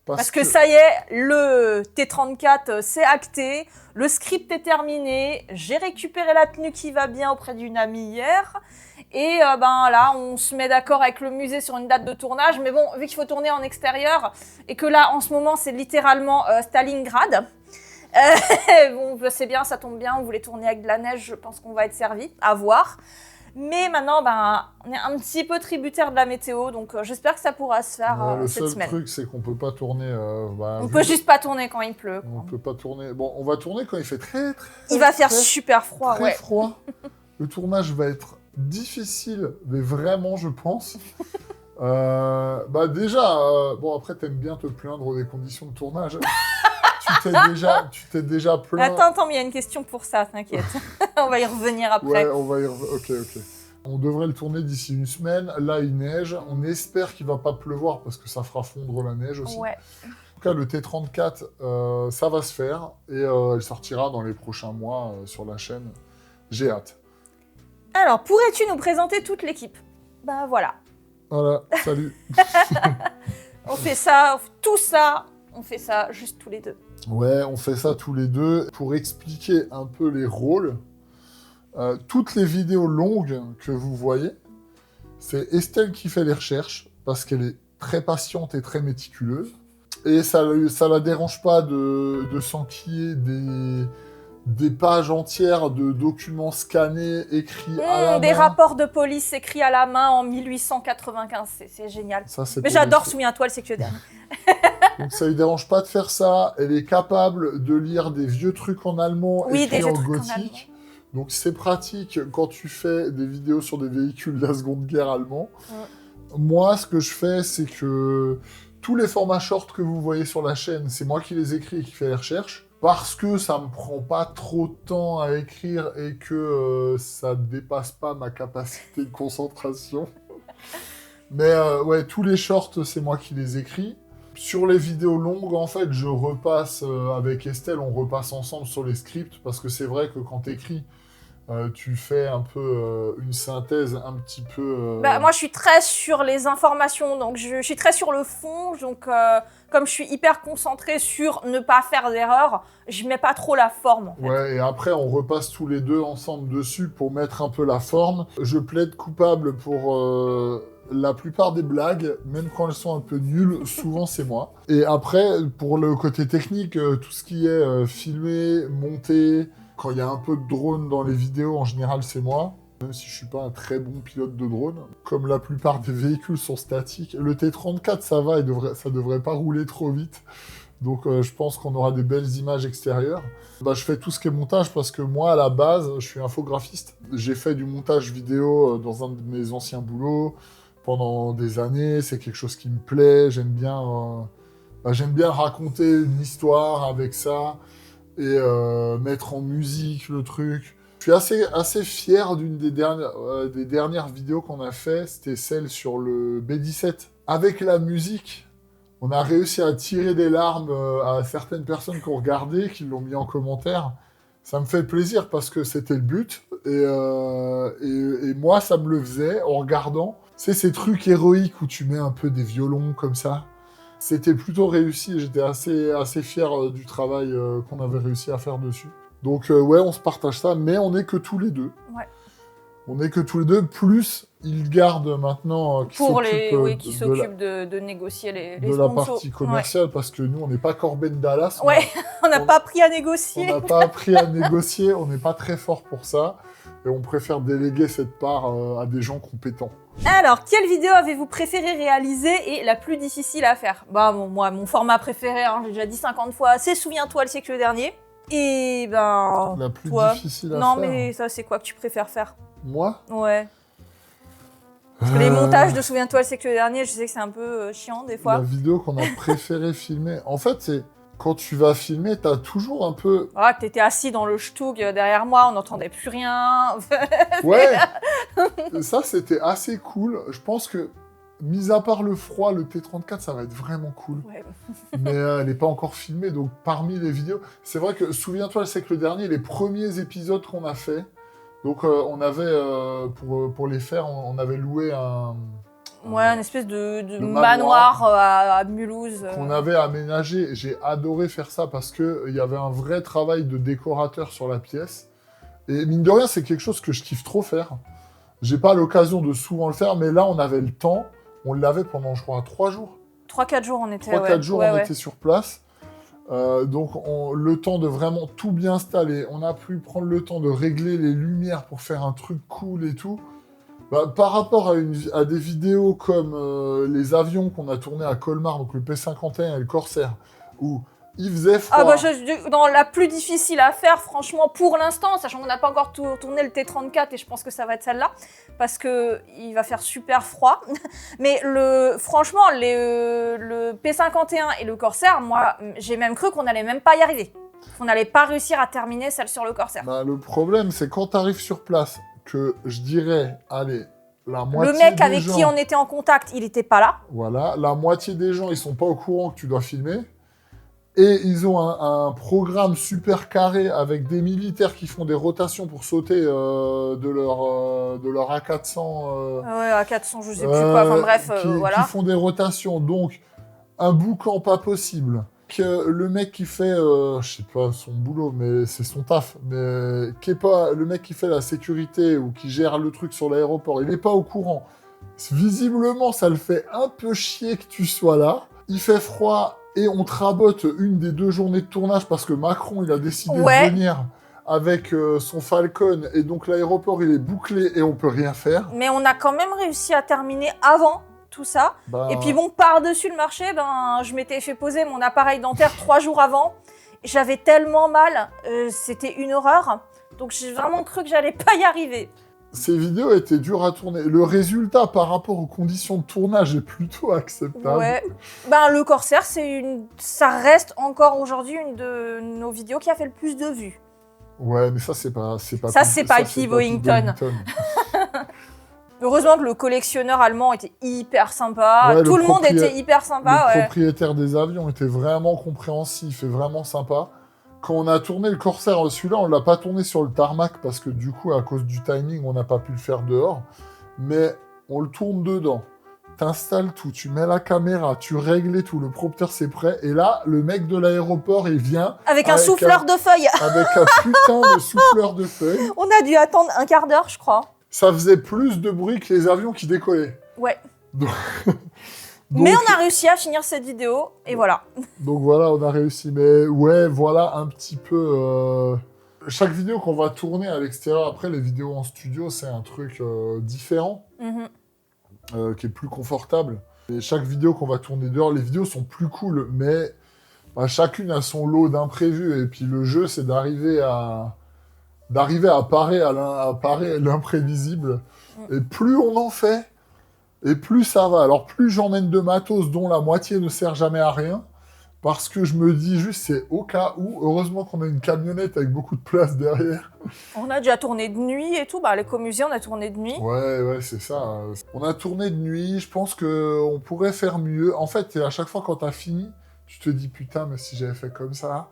Parce que ça y est, le T-34 c'est acté, le script est terminé, j'ai récupéré la tenue qui va bien auprès d'une amie hier. Et là, on se met d'accord avec le musée sur une date de tournage. Mais bon, vu qu'il faut tourner en extérieur et que là, en ce moment, c'est littéralement Stalingrad, Bon, c'est bien, ça tombe bien, on voulait tourner avec de la neige, je pense qu'on va être servi, à voir. Mais maintenant, on est un petit peu tributaire de la météo, donc j'espère que ça pourra se faire cette semaine.
Le seul truc, c'est qu'on peut pas tourner...
on peut juste pas tourner quand il pleut.
On peut pas tourner... Bon, on va tourner quand il fait très
il va faire super froid,
très froid. Le tournage va être difficile, mais vraiment, je pense. Déjà, bon, après, t'aimes bien te plaindre des conditions de tournage. Tu t'es déjà plaint.
Attends, mais il y a une question pour ça, t'inquiète. On va y revenir après.
Ouais, on va y revenir. Ok. On devrait le tourner d'ici une semaine. Là, il neige. On espère qu'il va pas pleuvoir parce que ça fera fondre la neige aussi.
Ouais.
En tout cas, le T34, ça va se faire et il sortira dans les prochains mois sur la chaîne. J'ai hâte.
Alors, pourrais-tu nous présenter toute l'équipe? Voilà.
Voilà, salut.
On fait ça, tout ça, on fait ça juste tous les deux.
Ouais, on fait ça tous les deux. Pour expliquer un peu les rôles, toutes les vidéos longues que vous voyez, c'est Estelle qui fait les recherches, parce qu'elle est très patiente et très méticuleuse. Et ça la dérange pas de s'enquiller des pages entières de documents scannés, écrits à la main.
Des rapports de police écrits à la main en 1895, c'est génial. Mais j'adore Souviens-toi le siècle dernier.
Donc ça lui dérange pas de faire ça. Elle est capable de lire des vieux trucs en allemand écrits en gothique. Donc c'est pratique quand tu fais des vidéos sur des véhicules de la Seconde Guerre allemand. Moi, ce que je fais, c'est que tous les formats short que vous voyez sur la chaîne, c'est moi qui les écris et qui fais les recherches. Parce que ça me prend pas trop de temps à écrire et que ça dépasse pas ma capacité de concentration. Mais ouais, tous les shorts, c'est moi qui les écris. Sur les vidéos longues, en fait, je repasse avec Estelle, on repasse ensemble sur les scripts, parce que c'est vrai que quand t'écris, tu fais un peu une synthèse un petit peu...
moi, je suis très sur les informations, donc je suis très sur le fond. Donc, comme je suis hyper concentrée sur ne pas faire d'erreur, je mets pas trop la forme. En fait.
Ouais, et après, on repasse tous les deux ensemble dessus pour mettre un peu la forme. Je plaide coupable pour... la plupart des blagues, même quand elles sont un peu nulles, souvent c'est moi. Et après, pour le côté technique, tout ce qui est filmé, monté, quand il y a un peu de drone dans les vidéos, en général c'est moi. Même si je suis pas un très bon pilote de drone. Comme la plupart des véhicules sont statiques, le T34 ça va, ça devrait pas rouler trop vite. Donc je pense qu'on aura des belles images extérieures. Je fais tout ce qui est montage parce que moi, à la base, je suis infographiste. J'ai fait du montage vidéo dans un de mes anciens boulots pendant des années. C'est quelque chose qui me plaît. J'aime bien raconter une histoire avec ça et mettre en musique le truc. Je suis assez fier d'une des dernières vidéos qu'on a fait. C'était celle sur le B17. Avec la musique, on a réussi à tirer des larmes à certaines personnes qui ont regardé, qui l'ont mis en commentaire. Ça me fait plaisir parce que c'était le but. Et moi, ça me le faisait en regardant. C'est ces trucs héroïques où tu mets un peu des violons comme ça. C'était plutôt réussi. J'étais assez fier du travail qu'on avait réussi à faire dessus. Donc ouais, on se partage ça, mais on n'est que tous les deux.
Ouais.
On n'est que tous les deux, plus Hildegarde maintenant qui s'occupe
de négocier les
de
sponsors.
La partie commerciale, parce que nous, on n'est pas Corben Dallas.
Ouais, on n'a pas appris à négocier.
On n'a pas appris à négocier, on n'est pas très fort pour ça. Et on préfère déléguer cette part à des gens compétents.
Alors, quelle vidéo avez-vous préféré réaliser et la plus difficile à faire? Moi, mon format préféré, j'ai déjà dit 50 fois, c'est Souviens-toi le siècle dernier. Et
la plus difficile à faire.
Non, mais ça, c'est quoi que tu préfères faire?
Moi?
Ouais. Parce que les montages de Souviens-toi le siècle dernier, je sais que c'est un peu chiant des fois.
La vidéo qu'on a préféré filmer. En fait, c'est quand tu vas filmer, t'as toujours un peu...
Ah, t'étais assis dans le Stug derrière moi, on n'entendait plus rien.
Ouais. Ça, c'était assez cool. Je pense que, mis à part le froid, le T34, ça va être vraiment cool.
Ouais.
Mais elle n'est pas encore filmée, donc parmi les vidéos... C'est vrai que, souviens-toi, le siècle dernier, les premiers épisodes qu'on a fait, donc on avait, pour les faire, on avait loué
une espèce de manoir à Mulhouse.
Qu'on avait aménagé. J'ai adoré faire ça parce qu'il y avait un vrai travail de décorateur sur la pièce. Et mine de rien, c'est quelque chose que je kiffe trop faire. J'ai pas l'occasion de souvent le faire, mais là, on avait le temps. On l'avait pendant, je crois, 3 jours.
3-4 jours, on était.
3-4 jours, on était sur place. Donc, le temps de vraiment tout bien installer. On a pu prendre le temps de régler les lumières pour faire un truc cool et tout. Bah, par rapport à des vidéos comme les avions qu'on a tournés à Colmar, donc le P51 et le Corsair, où il faisait froid.
Ah bah, dans la plus difficile à faire, franchement, pour l'instant, sachant qu'on n'a pas encore tourné le T34 et je pense que ça va être celle-là, parce que il va faire super froid. Mais franchement, le P51 et le Corsair, moi, j'ai même cru qu'on n'allait même pas y arriver. Qu'on n'allait pas réussir à terminer celle sur le Corsair.
Bah, le problème, c'est quand tu arrives sur place, que je dirais, allez, la moitié
le mec
des
avec
gens,
qui on était en contact, il n'était pas là.
voilà, la moitié des gens, ils sont pas au courant que tu dois filmer. Et ils ont un programme super carré avec des militaires qui font des rotations pour sauter de leur A400.
Ouais, à 400, je sais plus quoi. Enfin bref, voilà.
Qui font des rotations. Donc, un boucan pas possible. Que le mec qui fait, je sais pas son boulot, mais c'est son taf, mais qui est pas le mec qui fait la sécurité ou qui gère le truc sur l'aéroport, il n'est pas au courant. Visiblement, ça le fait un peu chier que tu sois là. Il fait froid et on te rabote une des 2 journées de tournage parce que Macron, il a décidé de venir avec son Falcon et donc l'aéroport, il est bouclé et on peut rien faire.
Mais on a quand même réussi à terminer avant tout ça. Et puis bon, par-dessus le marché, je m'étais fait poser mon appareil dentaire 3 jours avant. J'avais tellement mal, c'était une horreur. Donc j'ai vraiment cru que j'allais pas y arriver.
Ces vidéos étaient dures à tourner. Le résultat par rapport aux conditions de tournage est plutôt acceptable.
Ouais. Le Corsair, ça reste encore aujourd'hui une de nos vidéos qui a fait le plus de vues.
Ouais, mais ça c'est pas
P. Boyington. Heureusement que le collectionneur allemand était hyper sympa.
Ouais,
tout le monde était hyper sympa.
Le propriétaire des avions était vraiment compréhensif et vraiment sympa. Quand on a tourné le Corsair, celui-là, on l'a pas tourné sur le tarmac parce que du coup, à cause du timing, on n'a pas pu le faire dehors. Mais on le tourne dedans. T'installes tout, tu mets la caméra, tu règles tout, le prompteur c'est prêt. Et là, le mec de l'aéroport, il vient...
Avec un souffleur de feuilles.
Avec un putain de souffleur de feuilles.
On a dû attendre un quart d'heure, je crois.
Ça faisait plus de bruit que les avions qui décollaient.
Ouais.
Donc,
mais on a réussi à finir cette vidéo, et voilà.
Donc voilà, on a réussi. Mais ouais, voilà un petit peu... Chaque vidéo qu'on va tourner à l'extérieur, après les vidéos en studio, c'est un truc différent, qui est plus confortable. Et chaque vidéo qu'on va tourner dehors, les vidéos sont plus cool, mais chacune a son lot d'imprévus. Et puis le jeu, c'est d'arriver à parer à l'imprévisible. Et plus on en fait, et plus ça va. Alors plus j'emmène de matos dont la moitié ne sert jamais à rien, parce que je me dis juste c'est au cas où. Heureusement qu'on a une camionnette avec beaucoup de place derrière.
On a déjà tourné de nuit et tout. L'écomusée, on a tourné de nuit.
Ouais, c'est ça. On a tourné de nuit. Je pense qu'on pourrait faire mieux. En fait, à chaque fois quand t'as fini, tu te dis putain, mais si j'avais fait comme ça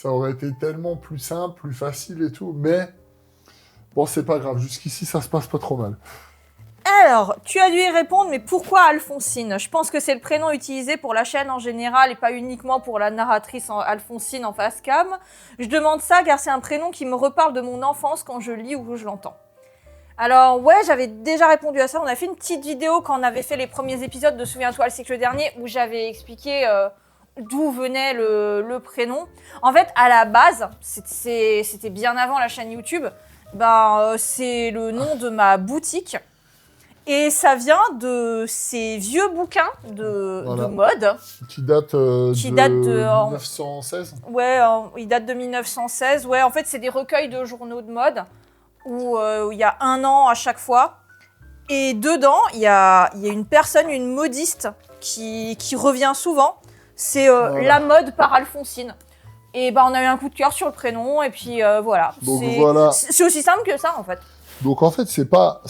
aurait été tellement plus simple, plus facile et tout. Mais bon, c'est pas grave. Jusqu'ici, ça se passe pas trop mal.
Alors, tu as dû y répondre, mais pourquoi Alphonsine? Je pense que c'est le prénom utilisé pour la chaîne en général et pas uniquement pour la narratrice Alphonsine en face cam. Je demande ça car c'est un prénom qui me reparle de mon enfance quand je lis ou que je l'entends. Alors ouais, j'avais déjà répondu à ça. On a fait une petite vidéo quand on avait fait les premiers épisodes de Souviens-toi le cycle dernier où j'avais expliqué d'où venait le prénom. En fait, à la base, c'était bien avant la chaîne YouTube, c'est le nom de ma boutique. Et ça vient de ces vieux bouquins de mode.
Qui datent de 1916.
Ouais, ils datent de 1916. Ouais, en fait, c'est des recueils de journaux de mode où il y a un an à chaque fois. Et dedans, il y a une personne, une modiste, qui revient souvent. C'est la mode par Alphonsine. Et on a eu un coup de cœur sur le prénom, et puis voilà.
Donc voilà.
C'est aussi simple que ça, en fait.
Donc en fait, c'est pas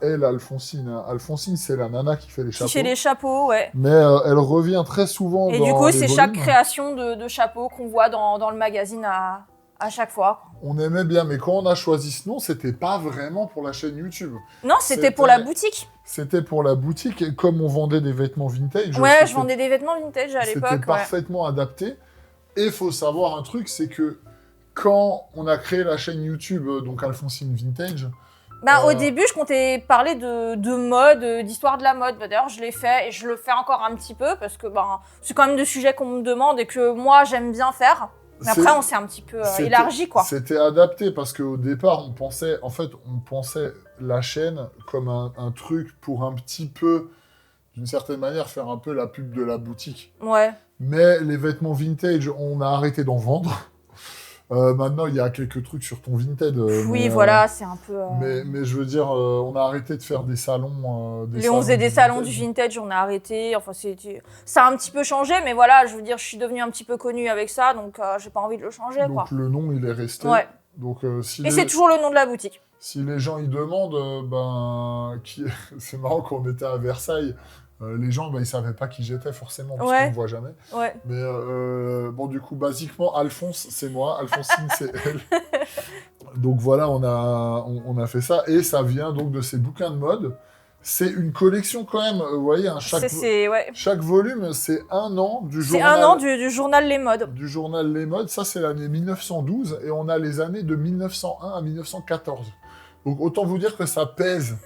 elle, Alphonsine. Hein. Alphonsine, c'est la nana qui fait les chapeaux.
Qui fait les chapeaux, ouais.
Mais elle revient très souvent
et
dans les
du coup, c'est
volumes.
chaque création de chapeau qu'on voit dans le magazine à chaque fois.
On aimait bien, mais quand on a choisi ce nom, c'était pas vraiment pour la chaîne YouTube.
Non, c'était pour la boutique.
C'était pour la boutique, et comme on vendait des vêtements vintage...
Ouais, je vendais des vêtements vintage à l'époque.
C'était parfaitement adapté. Et il faut savoir un truc, c'est que quand on a créé la chaîne YouTube, donc Alphonsine Vintage,
Au début, je comptais parler de mode, d'histoire de la mode. D'ailleurs, je l'ai fait et je le fais encore un petit peu parce que c'est quand même des sujets qu'on me demande et que moi, j'aime bien faire. Mais après, on s'est un petit peu élargi, quoi.
C'était adapté parce qu'au départ, on pensait la chaîne comme un truc pour un petit peu, d'une certaine manière, faire un peu la pub de la boutique.
Ouais.
Mais les vêtements vintage, on a arrêté d'en vendre. Maintenant, il y a quelques trucs sur ton Vinted.
Oui, voilà, c'est un peu...
Mais je veux dire, on a arrêté de faire des salons.
On faisait des salons du vintage, on a arrêté. Enfin, ça a un petit peu changé, mais voilà, je veux dire, je suis devenue un petit peu connue avec ça, donc j'ai pas envie de le changer,
donc,
quoi.
le nom, il est resté.
Ouais.
Donc,
c'est toujours le nom de la boutique.
Si les gens ils demandent, c'est marrant qu'on était à Versailles. Les gens, ils savaient pas qui j'étais forcément, parce qu'on me voit jamais.
Ouais.
Mais du coup, basiquement, Alphonse, c'est moi. Alphonsine, c'est elle. Donc voilà, on a fait ça. Et ça vient donc de ces bouquins de mode. C'est une collection quand même, vous voyez, chaque volume, c'est 1 an du journal.
C'est 1 an du journal Les Modes.
Du journal Les Modes. Ça, c'est l'année 1912. Et on a les années de 1901 à 1914. Donc autant vous dire que ça pèse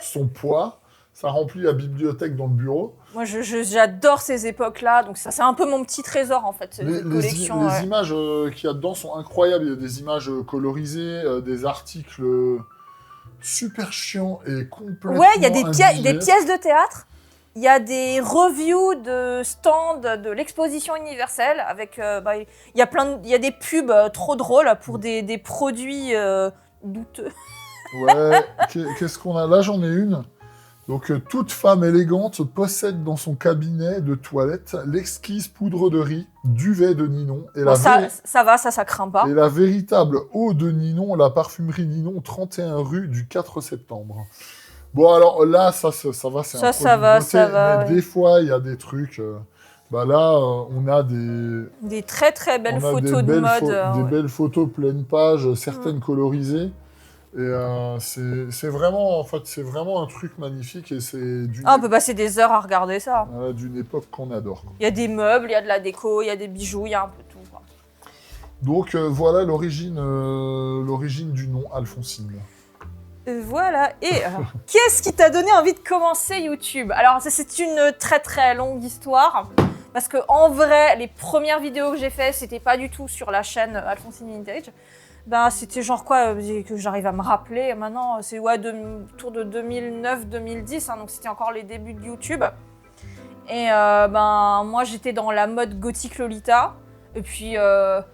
son poids. Ça remplit la bibliothèque dans le bureau.
Moi, j'adore ces époques-là. Donc ça, c'est un peu mon petit trésor, en fait, cette collection.
Les images qu'il y a dedans sont incroyables. Il y a des images colorisées, des articles super chiants et complètement
il y a des pièces de théâtre. Il y a des reviews de stands de l'exposition universelle. Avec, il y a des pubs trop drôles pour des produits douteux.
Ouais, qu'est-ce qu'on a là? J'en ai une. Donc, toute femme élégante possède dans son cabinet de toilette l'exquise poudre de riz, duvet de Ninon. Et
ça craint pas.
Et la véritable eau de Ninon, la parfumerie Ninon, 31 rue du 4 septembre. Bon, alors là, ça va, c'est un produit de beauté, mais des fois, il y a des trucs... là, on a
des très très belles photos de mode.
Des belles photos pleine page, certaines colorisées. Et c'est vraiment un truc magnifique et c'est
on peut passer des heures à regarder ça.
D'une époque qu'on adore.
Il y a des meubles, il y a de la déco, il y a des bijoux, il y a un peu tout, quoi.
Donc voilà l'origine du nom Alphonsine.
Voilà. Et qu'est-ce qui t'a donné envie de commencer YouTube? Alors c'est une très très longue histoire. Parce que en vrai, les premières vidéos que j'ai faites, c'était pas du tout sur la chaîne Alphonsine Vintage. C'était genre quoi que j'arrive à me rappeler. Maintenant, c'est autour de 2009-2010, donc c'était encore les débuts de YouTube. Et moi, j'étais dans la mode gothique Lolita. Et puis, il y a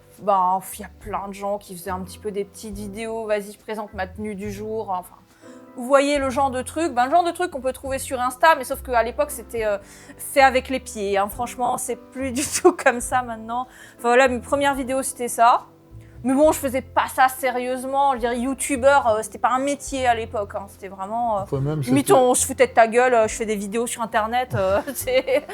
plein de gens qui faisaient un petit peu des petites vidéos. Vas-y, je présente ma tenue du jour. Enfin, vous voyez le genre de truc. Le genre de truc qu'on peut trouver sur Insta, mais sauf qu'à l'époque, c'était fait avec les pieds. Hein. Franchement, c'est plus du tout comme ça maintenant. Enfin voilà, mes premières vidéos, c'était ça. Mais bon, je faisais pas ça sérieusement. Je dirais, youtubeur, c'était pas un métier à l'époque. Hein. C'était vraiment... limite, on se foutait de ta gueule, je fais des vidéos sur Internet. C'était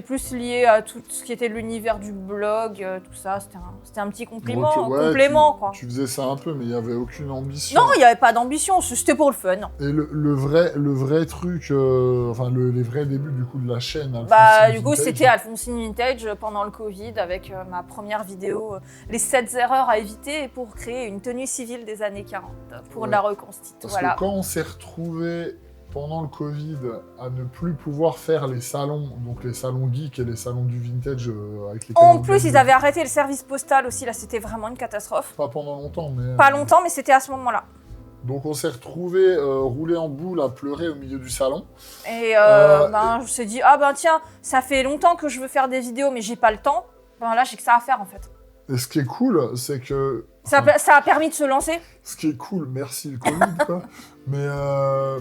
plus lié à tout ce qui était l'univers du blog, tout ça. C'était un petit complément, quoi.
Tu faisais ça un peu, mais il n'y avait aucune ambition.
Non, il n'y avait pas d'ambition, c'était pour le fun.
Et le vrai truc, les vrais débuts du coup de la chaîne
du coup, c'était Alphonsine Vintage pendant le Covid avec ma première vidéo, les 7 erreurs à éviter pour créer une tenue civile des années 40 pour la reconstitution.
Parce que quand on s'est retrouvés pendant le Covid à ne plus pouvoir faire les salons, donc les salons geeks et les salons du vintage avec les...
En plus, ils avaient arrêté le service postal aussi, là c'était vraiment une catastrophe.
Pas pendant longtemps, mais...
Pas longtemps, mais c'était à ce moment-là.
Donc on s'est retrouvés roulés en boule à pleurer au milieu du salon.
Et je me suis dit, tiens, ça fait longtemps que je veux faire des vidéos, mais j'ai pas le temps. Là, j'ai que ça à faire en fait.
Et ce qui est cool, c'est que...
Ça a permis de se lancer.
Ce qui est cool, merci le Covid, quoi. Mais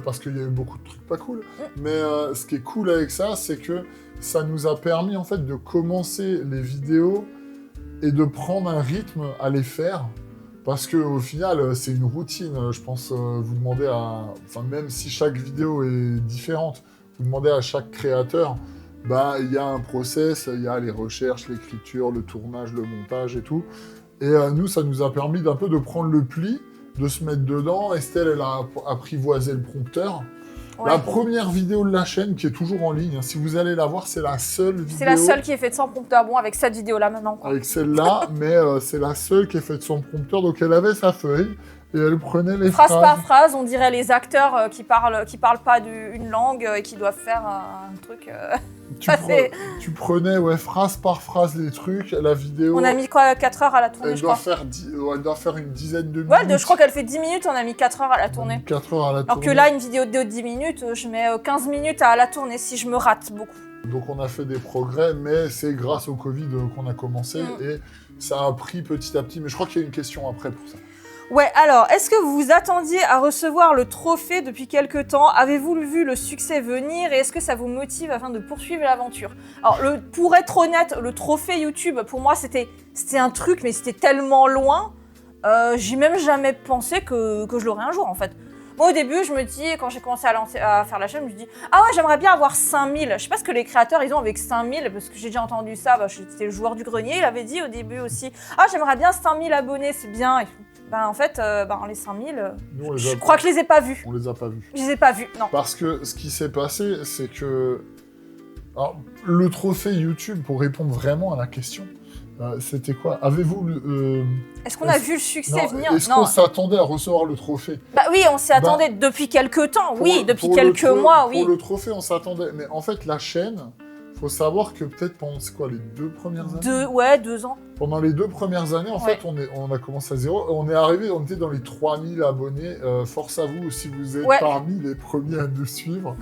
parce qu'il y a eu beaucoup de trucs pas cool. Mais ce qui est cool avec ça, c'est que ça nous a permis en fait de commencer les vidéos et de prendre un rythme à les faire. Parce qu'au final, c'est une routine. Je pense vous demandez même si chaque vidéo est différente, vous demandez à chaque créateur, il y a un process, il y a les recherches, l'écriture, le tournage, le montage et tout. Et nous, ça nous a permis d'un peu de prendre le pli, de se mettre dedans. Estelle, elle a apprivoisé le prompteur. Ouais. La première vidéo de la chaîne, qui est toujours en ligne, si vous allez la voir, c'est la seule vidéo...
C'est la seule qui est faite sans prompteur, avec cette vidéo-là maintenant. Quoi.
Avec celle-là, mais c'est la seule qui est faite sans prompteur. Donc elle avait sa feuille, Et elle prenait les
phrase
phrases.
par phrase, on dirait les acteurs qui parlent pas une langue et qui doivent faire un truc.
Tu prenais phrase par phrase les trucs, la vidéo.
On a mis quoi, 4 heures à la tourner, je crois.
Elle doit faire une dizaine de minutes.
Ouais, je crois qu'elle fait 10 minutes, on a mis 4 heures à la tourner.
4 heures à la tourner.
Alors que là, une vidéo de 10 minutes, je mets 15 minutes à la tourner si je me rate beaucoup.
Donc on a fait des progrès, mais c'est grâce au Covid qu'on a commencé et ça a pris petit à petit. Mais je crois qu'il y a une question après pour ça.
Ouais, alors, est-ce que vous vous attendiez à recevoir le trophée depuis quelque temps? Avez-vous vu le succès venir et est-ce que ça vous motive afin de poursuivre l'aventure? Alors, pour être honnête, le trophée YouTube, pour moi, c'était un truc, mais c'était tellement loin, j'ai même jamais pensé que je l'aurais un jour, en fait. Moi, au début, je me dis, quand j'ai commencé à faire la chaîne, je me dis « Ah ouais, j'aimerais bien avoir 5000 ». Je sais pas ce que les créateurs, ils ont avec 5000, parce que j'ai déjà entendu ça, c'était le joueur du grenier, il avait dit au début aussi « Ah, j'aimerais bien 5000 abonnés, c'est bien ». En fait, les 5000, je crois que je les ai pas vus.
On les a pas vus.
Je les ai pas vus, non.
Parce que ce qui s'est passé, c'est que... Alors, le trophée YouTube, pour répondre vraiment à la question, c'était quoi? Avez-vous...
Est-ce qu'on a vu le succès venir?
Est-ce qu'on s'attendait à recevoir le trophée?
Bah oui, on s'y attendait depuis quelques temps, depuis quelques mois, oui.
Pour le trophée, on s'attendait. Mais en fait, la chaîne, faut savoir que peut-être pendant, les 2 premières années?
2 ans.
Pendant les 2 premières années, en fait, on a commencé à zéro. On est arrivé, on était dans les 3000 abonnés. Force à vous, si vous êtes parmi les premiers à nous suivre.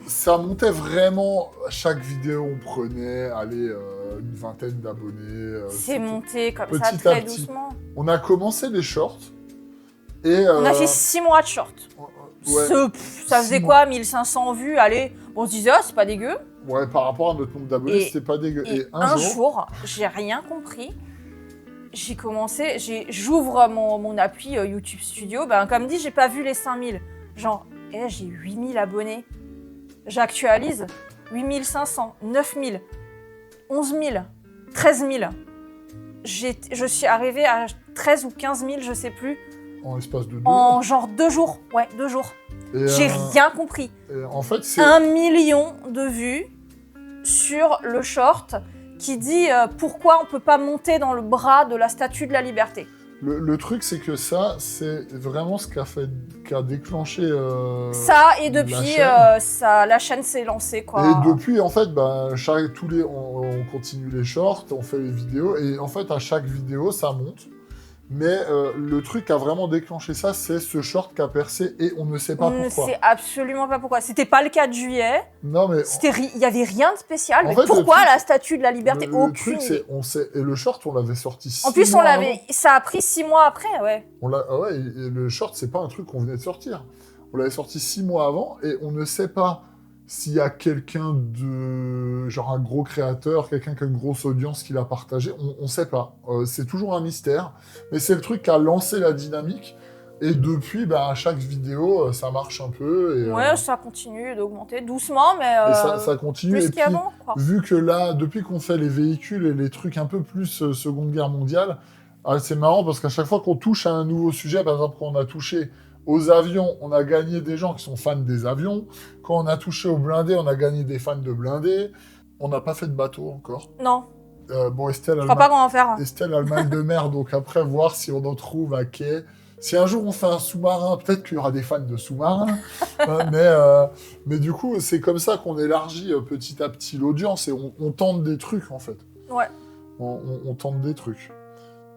Ça montait vraiment. Chaque vidéo, on prenait, une vingtaine d'abonnés.
C'est monté comme ça, très doucement.
On a commencé les shorts. Et,
on a fait 6 mois de shorts. Ça faisait quoi, 1500 vues? Allez, on se disait, c'est pas dégueu.
Ouais, par rapport à notre nombre d'abonnés, c'était pas dégueu.
Et un jour, j'ai rien compris. J'ai commencé, j'ouvre mon appli YouTube Studio. Comme dit, j'ai pas vu les 5000. Genre, j'ai 8000 abonnés. J'actualise. 8500, 9000, 11000, 13000. Je suis arrivée à 13 ou 15 000, je sais plus.
En l'espace de 2
En genre 2 jours. Ouais, 2 jours. J'ai rien compris.
En fait, c'est
1 million de vues sur le short qui dit pourquoi on peut pas monter dans le bras de la Statue de la Liberté.
Le truc, c'est que ça, c'est vraiment ce qui a déclenché
ça, et depuis, la chaîne s'est lancée, quoi.
Et depuis, en fait, on continue les shorts, on fait les vidéos, et en fait, à chaque vidéo, ça monte. Mais le truc qui a vraiment déclenché ça, c'est ce short qui a percé et on ne sait pas pourquoi.
On ne sait absolument pas pourquoi. C'était pas le 4 juillet.
Non, mais...
Il y avait rien de spécial. Mais pourquoi la Statue de la Liberté?
Le truc, c'est... Et le short, on l'avait sorti 6 mois
En plus,
avant.
Ça a pris 6 mois après, ouais.
Et le short, c'est pas un truc qu'on venait de sortir. On l'avait sorti 6 mois avant et on ne sait pas s'il y a quelqu'un de... genre un gros créateur, quelqu'un qui a une grosse audience qui l'a partagé, on ne sait pas. C'est toujours un mystère. Mais c'est le truc qui a lancé la dynamique. Et depuis, à chaque vidéo, ça marche un peu. Et,
ça continue d'augmenter doucement, mais
et ça continue.
plus
et puis,
qu'avant, quoi.
Vu que là, depuis qu'on fait les véhicules et les trucs un peu plus Seconde Guerre mondiale, c'est marrant parce qu'à chaque fois qu'on touche à un nouveau sujet, par exemple, quand on a touché aux avions, on a gagné des gens qui sont fans des avions. Quand on a touché aux blindés, on a gagné des fans de blindés. On n'a pas fait de bateau encore.
Non.
Estelle,
je crois pas qu'on va en faire.
Estelle a le mal de mer, donc après, voir si on en trouve à quai. Si un jour on fait un sous-marin, peut-être qu'il y aura des fans de sous-marins. Mais du coup, c'est comme ça qu'on élargit petit à petit l'audience et on tente des trucs, en fait.
Ouais.
On tente des trucs.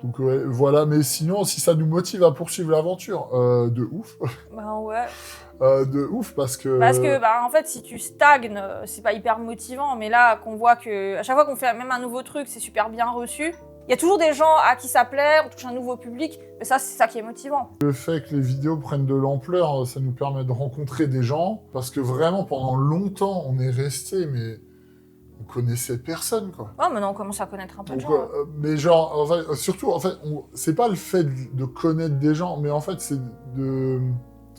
Donc voilà, mais sinon, si ça nous motive à poursuivre l'aventure, de ouf.
Ouais.
De ouf, parce que...
en fait, si tu stagnes, c'est pas hyper motivant, mais là, qu'on voit que à chaque fois qu'on fait même un nouveau truc, c'est super bien reçu. Il y a toujours des gens à qui ça plaît, on touche un nouveau public, mais ça, c'est ça qui est motivant.
Le fait que les vidéos prennent de l'ampleur, ça nous permet de rencontrer des gens, parce que vraiment, pendant longtemps, on est resté, mais... on connaissait personne, quoi.
Maintenant, on commence à connaître un peu de gens.
Mais genre, en fait, surtout, en fait, c'est pas le fait de connaître des gens, mais en fait, c'est de...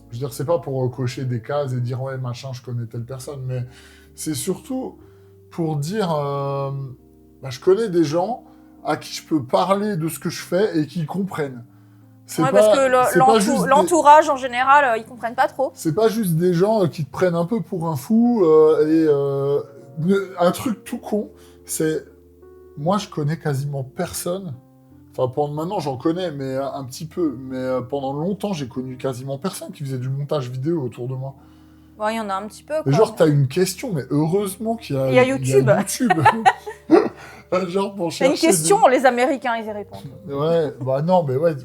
Je veux dire, c'est pas pour cocher des cases et dire « ouais, machin, je connais telle personne », mais c'est surtout pour dire je connais des gens à qui je peux parler de ce que je fais et qui comprennent.
Parce que l'entourage, en général, ils comprennent pas trop.
C'est pas juste des gens qui te prennent un peu pour un fou un truc tout con, c'est... Moi, je connais quasiment personne Enfin, maintenant, j'en connais, mais un petit peu. Mais pendant longtemps, j'ai connu quasiment personne qui faisait du montage vidéo autour de moi.
Bon, il y en a un petit peu,
Mais
quoi.
genre, t'as une question, mais heureusement qu'il y a,
Il y a YouTube.
Genre, pour
T'as une
chercher
question, les Américains, ils y répondent.
Ouais, bah non, mais ouais,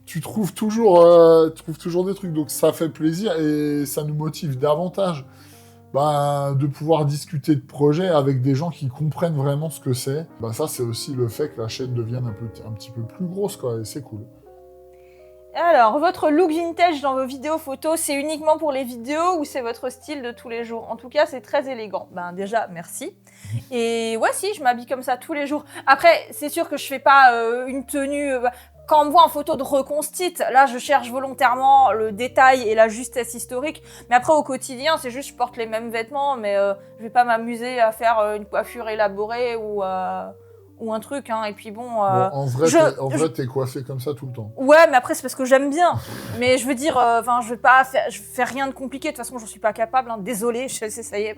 tu trouves toujours des trucs, donc ça fait plaisir et ça nous motive davantage de pouvoir discuter de projets avec des gens qui comprennent vraiment ce que c'est. Bah ça, c'est aussi le fait que la chaîne devienne un petit peu plus grosse, quoi, et c'est cool.
Alors, votre look vintage dans vos vidéos photos, c'est uniquement pour les vidéos ou c'est votre style de tous les jours? En tout cas, c'est très élégant. Ben déjà, merci. Et ouais, si, je m'habille comme ça tous les jours. Après, c'est sûr que je fais pas une tenue... quand on me voit en photo de reconstite, là, je cherche volontairement le détail et la justesse historique. Mais après, au quotidien, c'est juste je porte les mêmes vêtements, mais je vais pas m'amuser à faire une coiffure élaborée ou un truc, hein. Et puis bon...
en vrai, t'es coiffé comme ça tout le temps.
Ouais, mais après, c'est parce que j'aime bien. Mais je veux dire, je fais rien de compliqué. De toute façon, j'en suis pas capable, hein. Désolée, ça y est.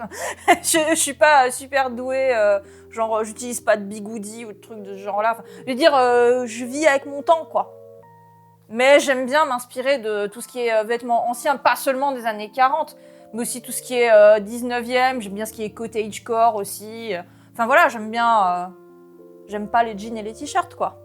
je suis pas super douée. Genre, j'utilise pas de bigoudi ou de trucs de ce genre-là. Enfin, je veux dire, je vis avec mon temps, quoi. Mais j'aime bien m'inspirer de tout ce qui est vêtements anciens, pas seulement des années 40, mais aussi tout ce qui est 19e. J'aime bien ce qui est cottagecore aussi. Enfin voilà, j'aime bien... J'aime pas les jeans et les t-shirts, quoi.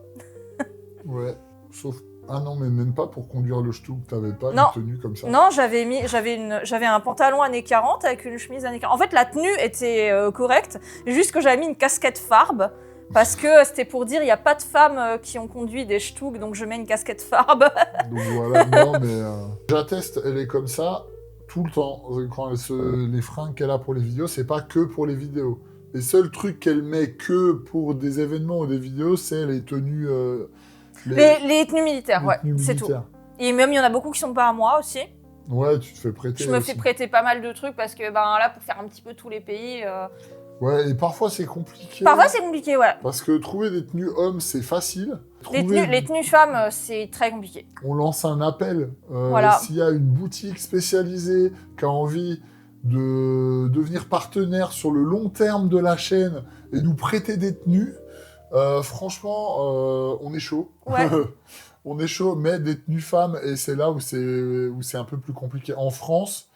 Ouais, sauf... Ah non, mais même pas pour conduire le ch'tou, t'avais pas
Non.
une tenue comme ça.
Non, j'avais un pantalon années 40 avec une chemise années 40. En fait, la tenue était correcte, juste que j'avais mis une casquette farbe, parce que c'était pour dire il n'y a pas de femmes qui ont conduit des ch'touks, donc je mets une casquette farbe.
Donc voilà, non, mais... J'atteste, elle est comme ça tout le temps. Quand les fringues qu'elle a pour les vidéos, c'est pas que pour les vidéos. Les seuls trucs qu'elle met que pour des événements ou des vidéos, c'est les tenues...
Les tenues militaires, ouais,
tenues
c'est tout.
militaires.
Et même, il y en a beaucoup qui sont pas à moi aussi.
Ouais, tu te fais prêter.
Je me fais prêter pas mal de trucs parce que là, pour faire un petit peu tous les pays...
Ouais, et parfois c'est compliqué.
Parfois c'est compliqué, ouais.
Parce que trouver des tenues hommes, c'est facile.
Les tenues femmes, c'est très compliqué.
On lance un appel.
Voilà.
S'il y a une boutique spécialisée qui a envie de devenir partenaire sur le long terme de la chaîne et nous prêter des tenues, franchement, on est chaud.
Ouais.
On est chaud, mais des tenues femmes, et c'est là où c'est un peu plus compliqué. En France,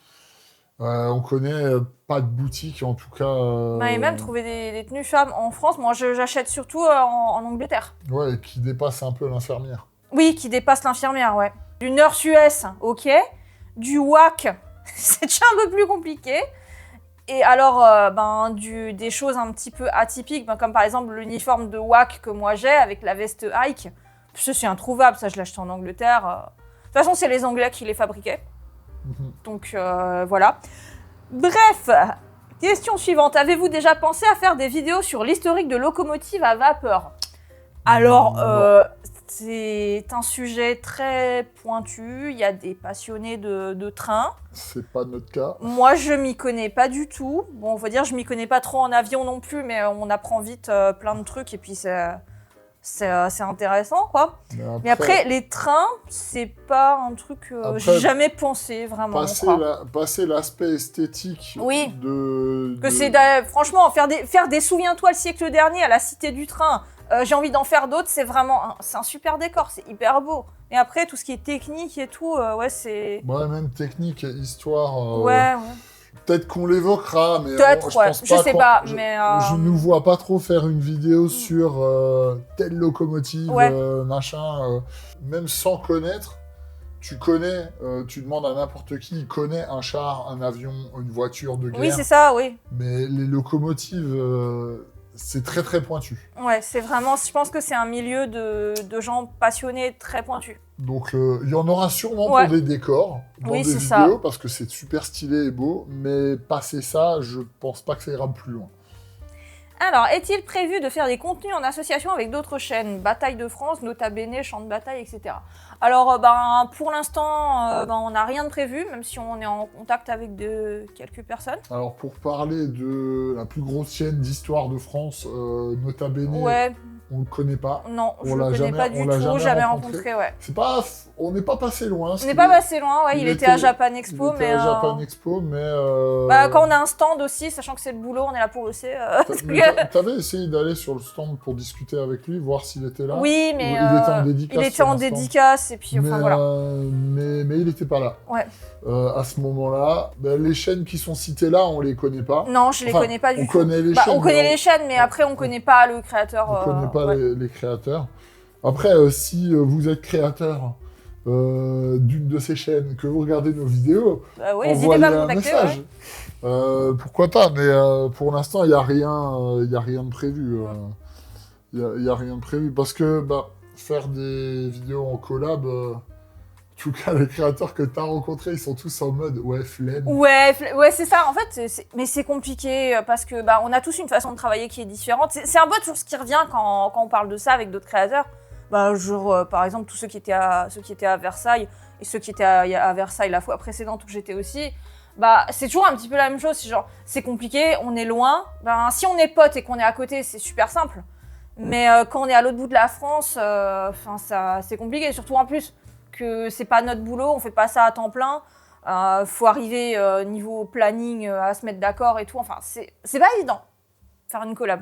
on connaît pas de boutique, en tout cas...
Et même trouver des tenues femmes en France, moi j'achète surtout en Angleterre.
Ouais, qui dépasse un peu l'infirmière.
Oui, qui dépasse l'infirmière, ouais. Du Nurse US, ok. Du WAC, c'est déjà un peu plus compliqué. Et alors, des choses un petit peu atypiques, comme par exemple l'uniforme de WAC que moi j'ai avec la veste Ike. Ça, c'est introuvable, ça je l'ai acheté en Angleterre. De toute façon, c'est les Anglais qui les fabriquaient. Donc voilà. Bref, question suivante. Avez-vous déjà pensé à faire des vidéos sur l'historique de locomotives à vapeur? Alors, c'est un sujet très pointu. Il y a des passionnés de train.
C'est pas notre cas.
Moi, je m'y connais pas du tout. Bon, on va dire, je m'y connais pas trop en avion non plus, mais on apprend vite plein de trucs et puis c'est intéressant, quoi. Mais après, les trains, c'est pas un truc que j'ai jamais pensé, vraiment.
Passer l'aspect esthétique
oui.
de...
C'est franchement, faire des Souviens-toi le siècle dernier à la Cité du Train, j'ai envie d'en faire d'autres, c'est vraiment... C'est un super décor, c'est hyper beau. Et après, tout ce qui est technique et tout, ouais, c'est...
Ouais, même technique et histoire...
Ouais.
Peut-être qu'on l'évoquera, mais
je sais pas, mais...
Je ne nous vois pas trop faire une vidéo sur telle locomotive, machin. Même sans connaître, tu connais, tu demandes à n'importe qui, il connaît un char, un avion, une voiture de guerre.
Oui, c'est ça, oui.
Mais les locomotives, c'est très très pointu.
Ouais, c'est vraiment... Je pense que c'est un milieu de gens passionnés très pointus.
Donc, il y en aura sûrement pour des décors, dans des vidéos, parce que c'est super stylé et beau, mais passer ça, je pense pas que ça ira plus loin. Alors,
est-il prévu de faire des contenus en association avec d'autres chaînes? Bataille de France, Nota Bene, Champ de Bataille, etc. Alors, pour l'instant, on n'a rien de prévu, même si on est en contact avec quelques personnes.
Alors, pour parler de la plus grosse chaîne d'histoire de France, Nota Bene...
Ouais,
on le connaît pas.
Non, je
On
le
l'a
connais
jamais-
pas du
on l'a
tout,
jamais
jamais
rencontré.
rencontré, ouais.
On n'est pas passé loin.
On n'est pas passé loin, ouais, il était à Japan Expo,
il était à Japan Expo, mais...
Bah, quand on a un stand aussi, sachant que c'est le boulot, on est là pour bosser.
T'avais essayé d'aller sur le stand pour discuter avec lui, voir s'il était là?
Oui, mais
il était en dédicace.
Il était en dédicace, et puis, enfin, voilà.
Mais il n'était pas là.
Ouais.
À ce moment-là, ben, les chaînes qui sont citées là, on les connaît pas.
Non, je les connais pas du tout.
On connaît les chaînes.
On connaît les chaînes, mais après, on connaît pas le créateur.
On connaît pas les créateurs. Après, si vous êtes créateur d'une de ces chaînes, que vous regardez nos vidéos,
n'hésitez pas à me
un
contacter.
message. Pourquoi pas, mais pour l'instant, il n'y a rien de prévu. Il y a rien de prévu, parce que faire des vidéos en collab... En tout cas, les créateurs que tu as rencontrés, ils sont tous en mode flemme.
Ouais, c'est ça. En fait, mais c'est compliqué parce que on a tous une façon de travailler qui est différente. C'est un peu toujours ce qui revient quand on parle de ça avec d'autres créateurs. Par exemple, tous ceux qui étaient à Versailles et ceux qui étaient à Versailles la fois précédente où j'étais aussi. C'est toujours un petit peu la même chose. C'est compliqué, on est loin. Si on est potes et qu'on est à côté, c'est super simple. Mais quand on est à l'autre bout de la France, c'est compliqué. Surtout en plus que c'est pas notre boulot, on fait pas ça à temps plein. Faut arriver niveau planning à se mettre d'accord et tout. Enfin, c'est pas évident faire une collab.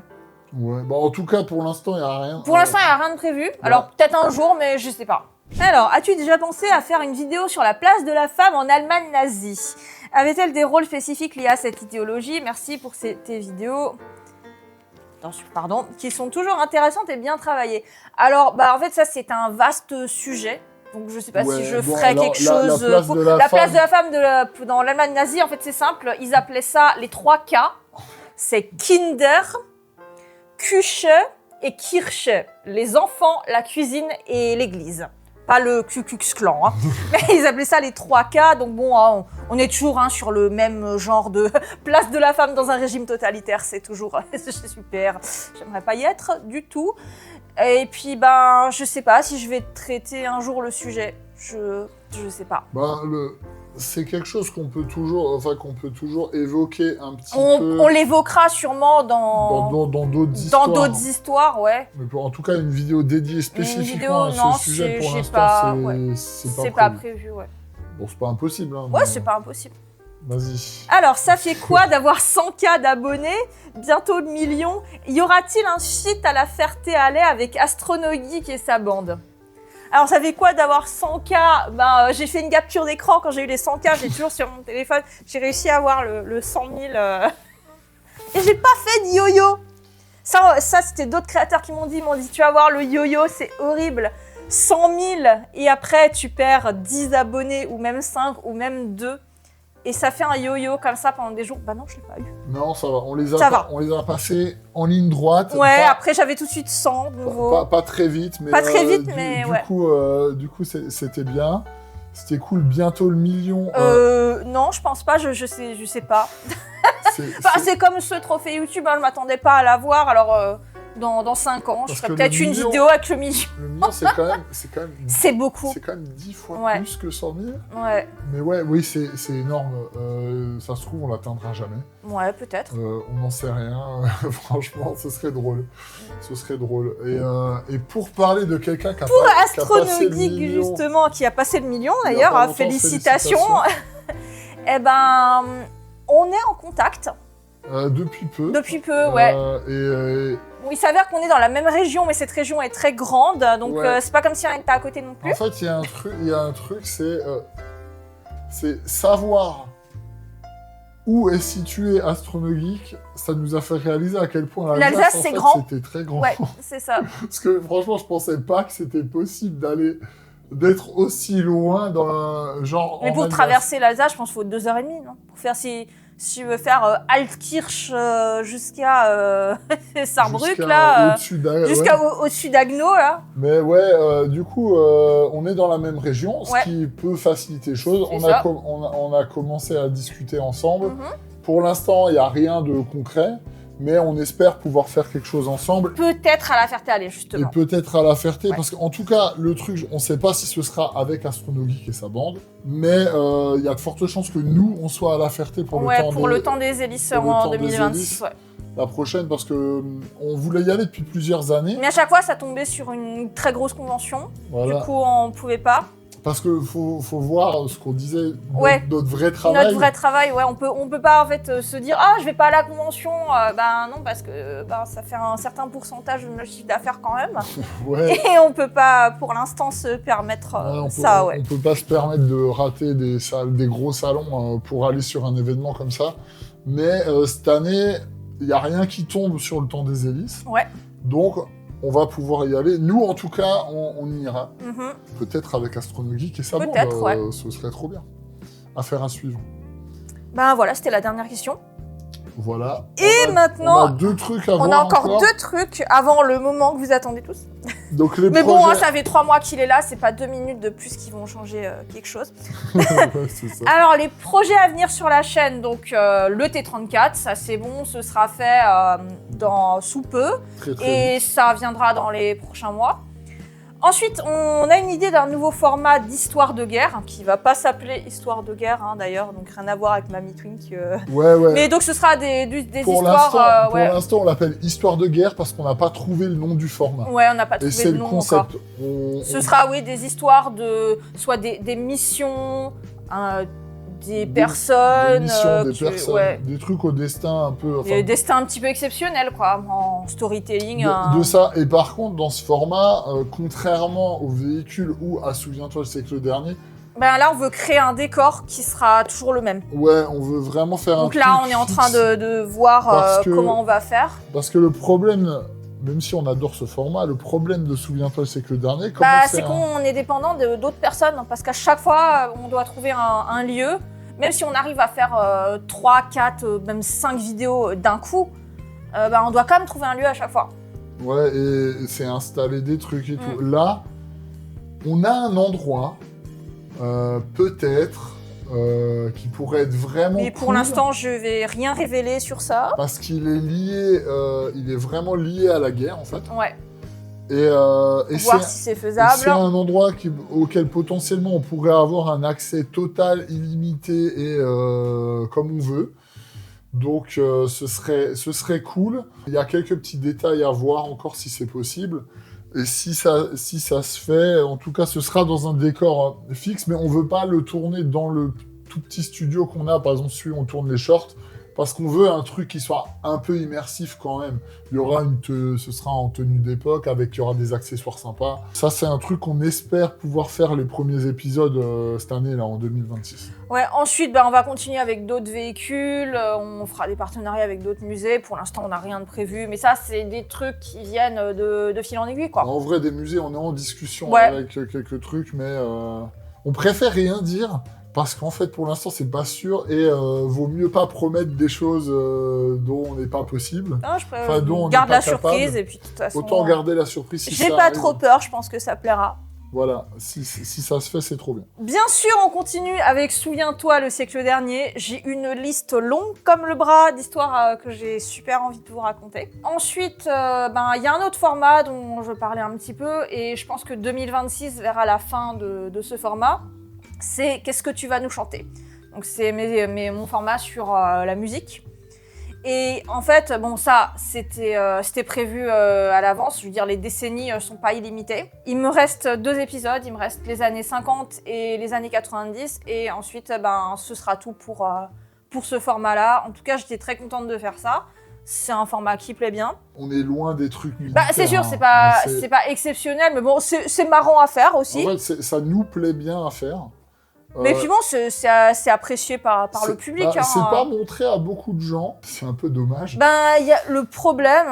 Ouais, en tout cas, pour l'instant, il n'y a rien.
Pour l'instant, il n'y a rien de prévu. Alors, peut-être un jour, mais je sais pas. Alors, as-tu déjà pensé à faire une vidéo sur la place de la femme en Allemagne nazie? Avait-elle des rôles spécifiques liés à cette idéologie? Merci pour tes vidéos. Pardon, qui sont toujours intéressantes et bien travaillées. Alors, en fait, ça, c'est un vaste sujet. Donc, je sais pas si je ferais quelque chose. La place de la femme dans l'Allemagne nazie, en fait, c'est simple. Ils appelaient ça les 3 K. C'est Kinder, Küche et Kirche. Les enfants, la cuisine et l'église. Pas le Ku Klux Klan. Mais ils appelaient ça les 3 K. Donc, on est toujours sur le même genre de place de la femme dans un régime totalitaire. C'est toujours c'est super. J'aimerais pas y être du tout. Et puis, je sais pas si je vais traiter un jour le sujet. Je sais pas.
C'est quelque chose qu'on peut toujours évoquer un petit peu.
On l'évoquera sûrement dans
d'autres histoires.
Dans d'autres histoires, ouais.
Mais en tout cas, une vidéo dédiée spécifiquement à ce sujet, pour l'instant, c'est pas
prévu, ouais.
Bon, c'est pas impossible. Hein,
ouais, c'est pas impossible.
Vas-y.
Alors, ça fait quoi d'avoir 100K d'abonnés? Bientôt le million. Y aura-t-il un feat à la Ferté-Alais avec Astronogeek et sa bande? Alors, ça fait quoi d'avoir 100K? J'ai fait une capture d'écran quand j'ai eu les 100K. J'ai toujours sur mon téléphone. J'ai réussi à avoir le 100 000. Et j'ai pas fait de yo-yo. Ça c'était d'autres créateurs qui m'ont dit, tu vas voir le yo-yo, c'est horrible. 100 000 et après, tu perds 10 abonnés ou même 5 ou même 2. Et ça fait un yo-yo comme ça pendant des jours. Non, je l'ai pas eu.
Non, ça va. On les a passés en ligne droite.
Ouais, après j'avais tout de suite 100 de nouveau.
Pas très vite, mais... Du coup, c'était bien. C'était cool. Bientôt le million.
Non, je pense pas. Je sais pas. C'est comme ce trophée YouTube. Je m'attendais pas à l'avoir. Alors... Dans 5 ans, je ferai peut-être une vidéo avec le million.
Le million, c'est quand même...
C'est beaucoup.
C'est quand même 10 fois plus que 100 000.
Ouais.
Mais oui, c'est énorme. Ça se trouve, on l'atteindra jamais.
Ouais, peut-être.
On n'en sait rien. Franchement, ce serait drôle. Et pour parler de quelqu'un qui a passé le million...
justement, qui a passé le million, d'ailleurs, félicitations. Eh ben, on est en contact.
Depuis peu.
Ouais. Il s'avère qu'on est dans la même région, mais cette région est très grande, donc c'est pas comme si on était à côté non plus.
En fait, il y a un truc, c'est savoir où est situé Astronogeek. Ça nous a fait réaliser à quel point
l'Alsace, c'est grand.
C'était très grand.
Ouais, c'est ça.
Parce que franchement, je pensais pas que c'était possible d'être aussi loin dans un genre.
Mais pour traverser l'Alsace, je pense qu'il faut 2h30, non? Pour faire si tu veux faire Altkirch jusqu'à Saarbrück, là. Au-dessus d'Agno, là.
Mais du coup, on est dans la même région, ce qui peut faciliter les choses. On a commencé à discuter ensemble. Pour l'instant, il n'y a rien de concret. Mais on espère pouvoir faire quelque chose ensemble.
Peut-être à la Ferté-Alais, justement.
Et peut-être à la Ferté, parce qu'en tout cas, le truc, on ne sait pas si ce sera avec Astronogeek et sa bande, mais il y a de fortes chances que nous, on soit à la Ferté pour le temps des hélices
en 2026.
la prochaine, parce que on voulait y aller depuis plusieurs années.
Mais à chaque fois, ça tombait sur une très grosse convention.
Voilà.
Du coup, on pouvait pas.
Parce que faut voir ce qu'on disait,
Ouais.
notre vrai travail.
Notre vrai travail, ouais, on peut pas en fait se dire ah je vais pas à la convention, ben non parce que ça fait un certain pourcentage de notre chiffre d'affaires quand même.
Ouais.
Et on peut pas pour l'instant se permettre ça, ouais.
On peut pas se permettre de rater des gros salons pour aller sur un événement comme ça. Mais cette année, il y a rien qui tombe sur le temps des hélices.
Ouais.
Donc on va pouvoir y aller. Nous, en tout cas, on y ira.
Mhm.
Peut-être avec Astronogeek et ça,
Peut-être, ouais.
Ce serait trop bien. Affaire à suivre.
Ben voilà, c'était la dernière question.
Voilà.
Et maintenant,
on a 2 trucs à voir.
on a encore 2 trucs avant le moment que vous attendez tous.
Donc les
Mais
projets...
bon, hein, ça fait 3 mois qu'il est là, c'est pas 2 minutes de plus qui vont changer quelque chose.
Ouais, c'est ça.
Alors, les projets à venir sur la chaîne, donc le T34, ça c'est bon, ce sera fait sous peu.
Très, très
Et ça viendra dans les prochains mois. Ensuite, on a une idée d'un nouveau format d'histoire de guerre, qui va pas s'appeler Histoire de guerre, hein, d'ailleurs, donc rien à voir avec Mamie Twink.
Ouais.
Mais donc ce sera des
Pour
histoires...
Pour l'instant, on l'appelle Histoire de guerre parce qu'on n'a pas trouvé le nom du format.
Ouais, on n'a pas
Et
trouvé
c'est
le
le
nom
concept.
encore. Ce sera, oui, des histoires de... soit des missions... des personnes,
des personnes,
ouais.
des trucs au destin un peu...
Des destins un petit peu exceptionnels, quoi, en storytelling.
De ça. Et par contre, dans ce format, contrairement au véhicule ou à Souviens-toi le siècle dernier,
ben là, on veut créer un décor qui sera toujours le même.
ouais, on veut vraiment faire
Donc
un
là,
truc
on est en
fixe.
train de voir comment on va faire.
Parce que le problème, même si on adore ce format, le problème de Souviens-toi le siècle dernier,
C'est qu'on est dépendant d'autres personnes, parce qu'à chaque fois, on doit trouver un lieu. Même si on arrive à faire 3, 4, même 5 vidéos d'un coup, on doit quand même trouver un lieu à chaque fois.
Ouais, et c'est installer des trucs et tout. Là, on a un endroit, peut-être, qui pourrait être vraiment
Mais pour
cool,
l'instant, je vais rien révéler sur ça.
parce qu'il est lié, il est vraiment lié à la guerre, en fait.
Ouais.
Et
Voir si c'est faisable.
c'est un endroit auquel potentiellement on pourrait avoir un accès total, illimité et comme on veut. Donc ce serait cool. Il y a quelques petits détails à voir encore si c'est possible. Et si ça se fait, en tout cas ce sera dans un décor fixe, mais on veut pas le tourner dans le tout petit studio qu'on a. Par exemple, celui où on tourne les shorts. Parce qu'on veut un truc qui soit un peu immersif quand même. Il y aura ce sera en tenue d'époque, il y aura des accessoires sympas. Ça, c'est un truc qu'on espère pouvoir faire les premiers épisodes cette année, là, en 2026.
Ouais, ensuite, on va continuer avec d'autres véhicules, on fera des partenariats avec d'autres musées. Pour l'instant, on n'a rien de prévu, mais ça, c'est des trucs qui viennent de fil en aiguille, quoi.
En vrai, des musées, on est en discussion
Ouais.
avec quelques trucs, mais on préfère rien dire. Parce qu'en fait, pour l'instant, c'est pas sûr et vaut mieux pas promettre des choses dont on n'est pas possible.
Non,
dont on
garde
n'est
la
pas capable.
surprise et puis de toute façon...
Autant garder la surprise si
J'ai
ça
pas
arrive.
trop peur, je pense que ça plaira.
Voilà, si ça se fait, c'est trop bien.
Bien sûr, on continue avec Souviens-toi le siècle dernier. J'ai une liste longue comme le bras d'histoires que j'ai super envie de vous raconter. Ensuite, il y a un autre format dont je parlais un petit peu et je pense que 2026 verra la fin de ce format. C'est Qu'est-ce que tu vas nous chanter? Donc c'est mon format sur la musique. Et en fait, ça, c'était prévu à l'avance. Je veux dire, les décennies sont pas illimitées. Il me reste 2 épisodes. Il me reste les années 50 et les années 90. Et ensuite, ce sera tout pour ce format-là. En tout cas, j'étais très contente de faire ça. C'est un format qui plaît bien.
On est loin des trucs militaires.
C'est sûr, c'est
hein.
pas exceptionnel, mais bon, c'est marrant à faire aussi.
En fait, ça nous plaît bien à faire.
Mais puis bon, c'est apprécié par le public.
C'est pas montré à beaucoup de gens. C'est un peu dommage.
Il y a le problème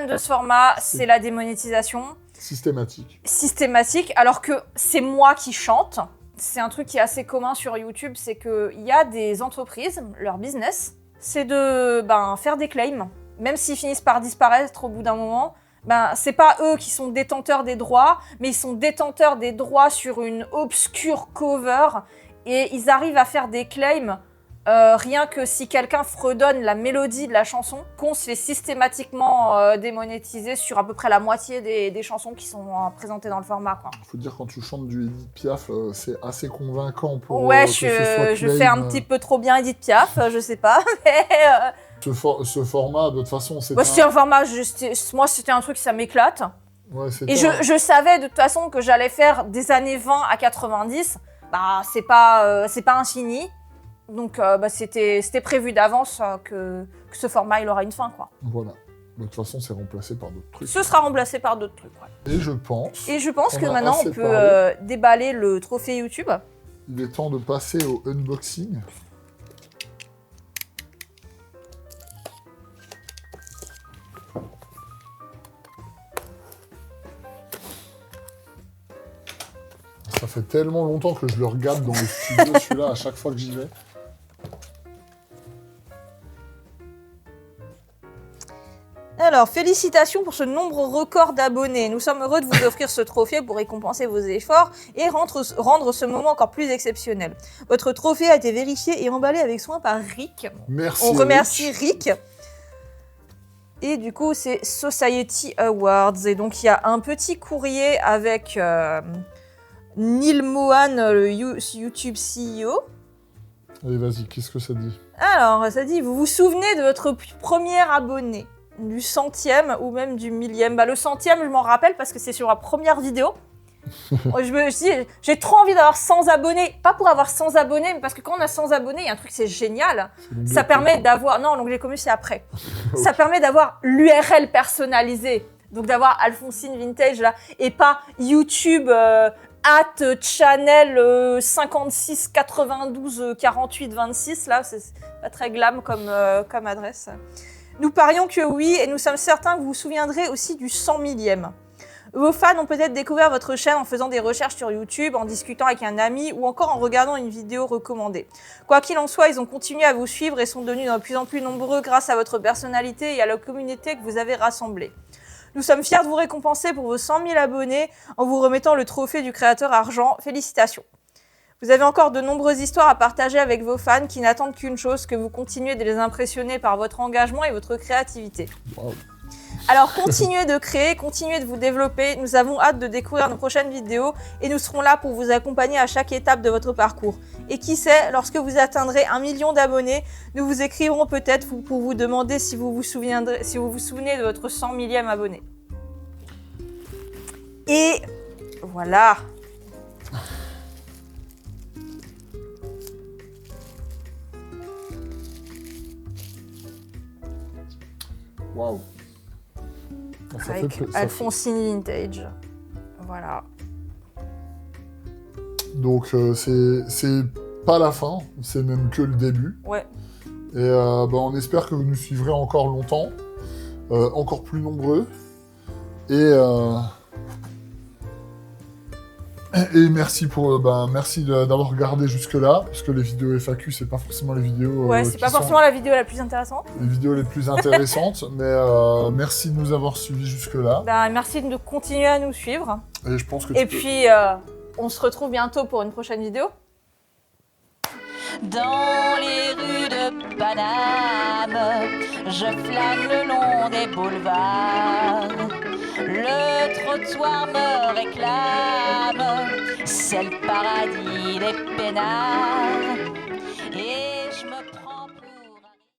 de ce format, c'est la démonétisation. Systématique, alors que c'est moi qui chante. C'est un truc qui est assez commun sur YouTube, c'est qu'il y a des entreprises, leur business, c'est de faire des claims. Même s'ils finissent par disparaître au bout d'un moment, c'est pas eux qui sont détenteurs des droits, mais ils sont détenteurs des droits sur une obscure cover et ils arrivent à faire des claims rien que si quelqu'un fredonne la mélodie de la chanson, qu'on se fait systématiquement démonétiser sur à peu près la moitié des chansons qui sont présentées dans le format, quoi.
Faut dire, quand tu chantes du Edith Piaf, c'est assez convaincant pour
ouais,
que ce soit
je fais un petit peu trop bien Edith Piaf, je sais pas, mais
Ce format, de toute façon, c'est
Bah, c'est un format, moi c'était un truc, ça m'éclate.
Ouais,
Et je savais de toute façon que j'allais faire des années 20 à 90. Bah, c'est pas infini. Donc, c'était prévu d'avance que ce format, il aura une fin, quoi.
Voilà. De toute façon, c'est remplacé par d'autres trucs.
Ce sera remplacé par d'autres trucs, ouais.
Et je pense
que maintenant, on peut déballer le trophée YouTube.
Il est temps de passer au unboxing. Ça fait tellement longtemps que je le regarde dans les studios, celui-là, à chaque fois que j'y vais.
Alors, félicitations pour ce nombre record d'abonnés. Nous sommes heureux de vous offrir ce trophée pour récompenser vos efforts et rendre ce moment encore plus exceptionnel. Votre trophée a été vérifié et emballé avec soin par Rick.
Merci.
On remercie Rick. Et du coup, c'est Society Awards. Et donc, il y a un petit courrier avec Neil Mohan, le YouTube CEO.
Allez, vas-y, qu'est-ce que ça dit?
Alors, ça dit, vous vous souvenez de votre premier abonné, du 100e ou même du 1000e? Bah, le 100e, je m'en rappelle parce que c'est sur la première vidéo. Je me dis, j'ai trop envie d'avoir 100 abonnés. Pas pour avoir 100 abonnés, mais parce que quand on a 100 abonnés, il y a un truc, c'est génial. Ça permet d'avoir... Non, l'onglet commun, c'est après. Okay. Ça permet d'avoir l'URL personnalisée. Donc d'avoir Alphonsine Vintage, là, et pas YouTube... @channel 56 92 48 26, là, c'est pas très glam comme adresse. Nous parions que oui, et nous sommes certains que vous vous souviendrez aussi du 100 millième. Vos fans ont peut-être découvert votre chaîne en faisant des recherches sur YouTube, en discutant avec un ami ou encore en regardant une vidéo recommandée. Quoi qu'il en soit, ils ont continué à vous suivre et sont devenus de plus en plus nombreux grâce à votre personnalité et à la communauté que vous avez rassemblée. Nous sommes fiers de vous récompenser pour vos 100 000 abonnés en vous remettant le trophée du créateur argent. Félicitations. Vous avez encore de nombreuses histoires à partager avec vos fans qui n'attendent qu'une chose, que vous continuez de les impressionner par votre engagement et votre créativité. Wow. Alors continuez de créer, continuez de vous développer. Nous avons hâte de découvrir nos prochaines vidéos et nous serons là pour vous accompagner à chaque étape de votre parcours. Et qui sait, lorsque vous atteindrez 1 million d'abonnés, nous vous écrivrons peut-être pour vous demander si vous vous souvenez de votre 100 millième abonné. Et voilà.
Waouh.
Avec Alphonsine Vintage. Voilà.
Donc c'est pas la fin, c'est même que le début.
Ouais.
Et on espère que vous nous suivrez encore longtemps, encore plus nombreux. Et merci merci d'avoir regardé jusque-là, parce que les vidéos FAQ, c'est pas forcément les vidéos...
Ouais, c'est pas forcément la vidéo la plus intéressante.
Les vidéos les plus intéressantes, mais merci de nous avoir suivis jusque-là.
Merci de continuer à nous suivre.
Et je pense que
puis, on se retrouve bientôt pour une prochaine vidéo.
Dans les rues de Paname, je flâne le long des boulevards. Le trottoir me réclame, c'est le paradis des peinards.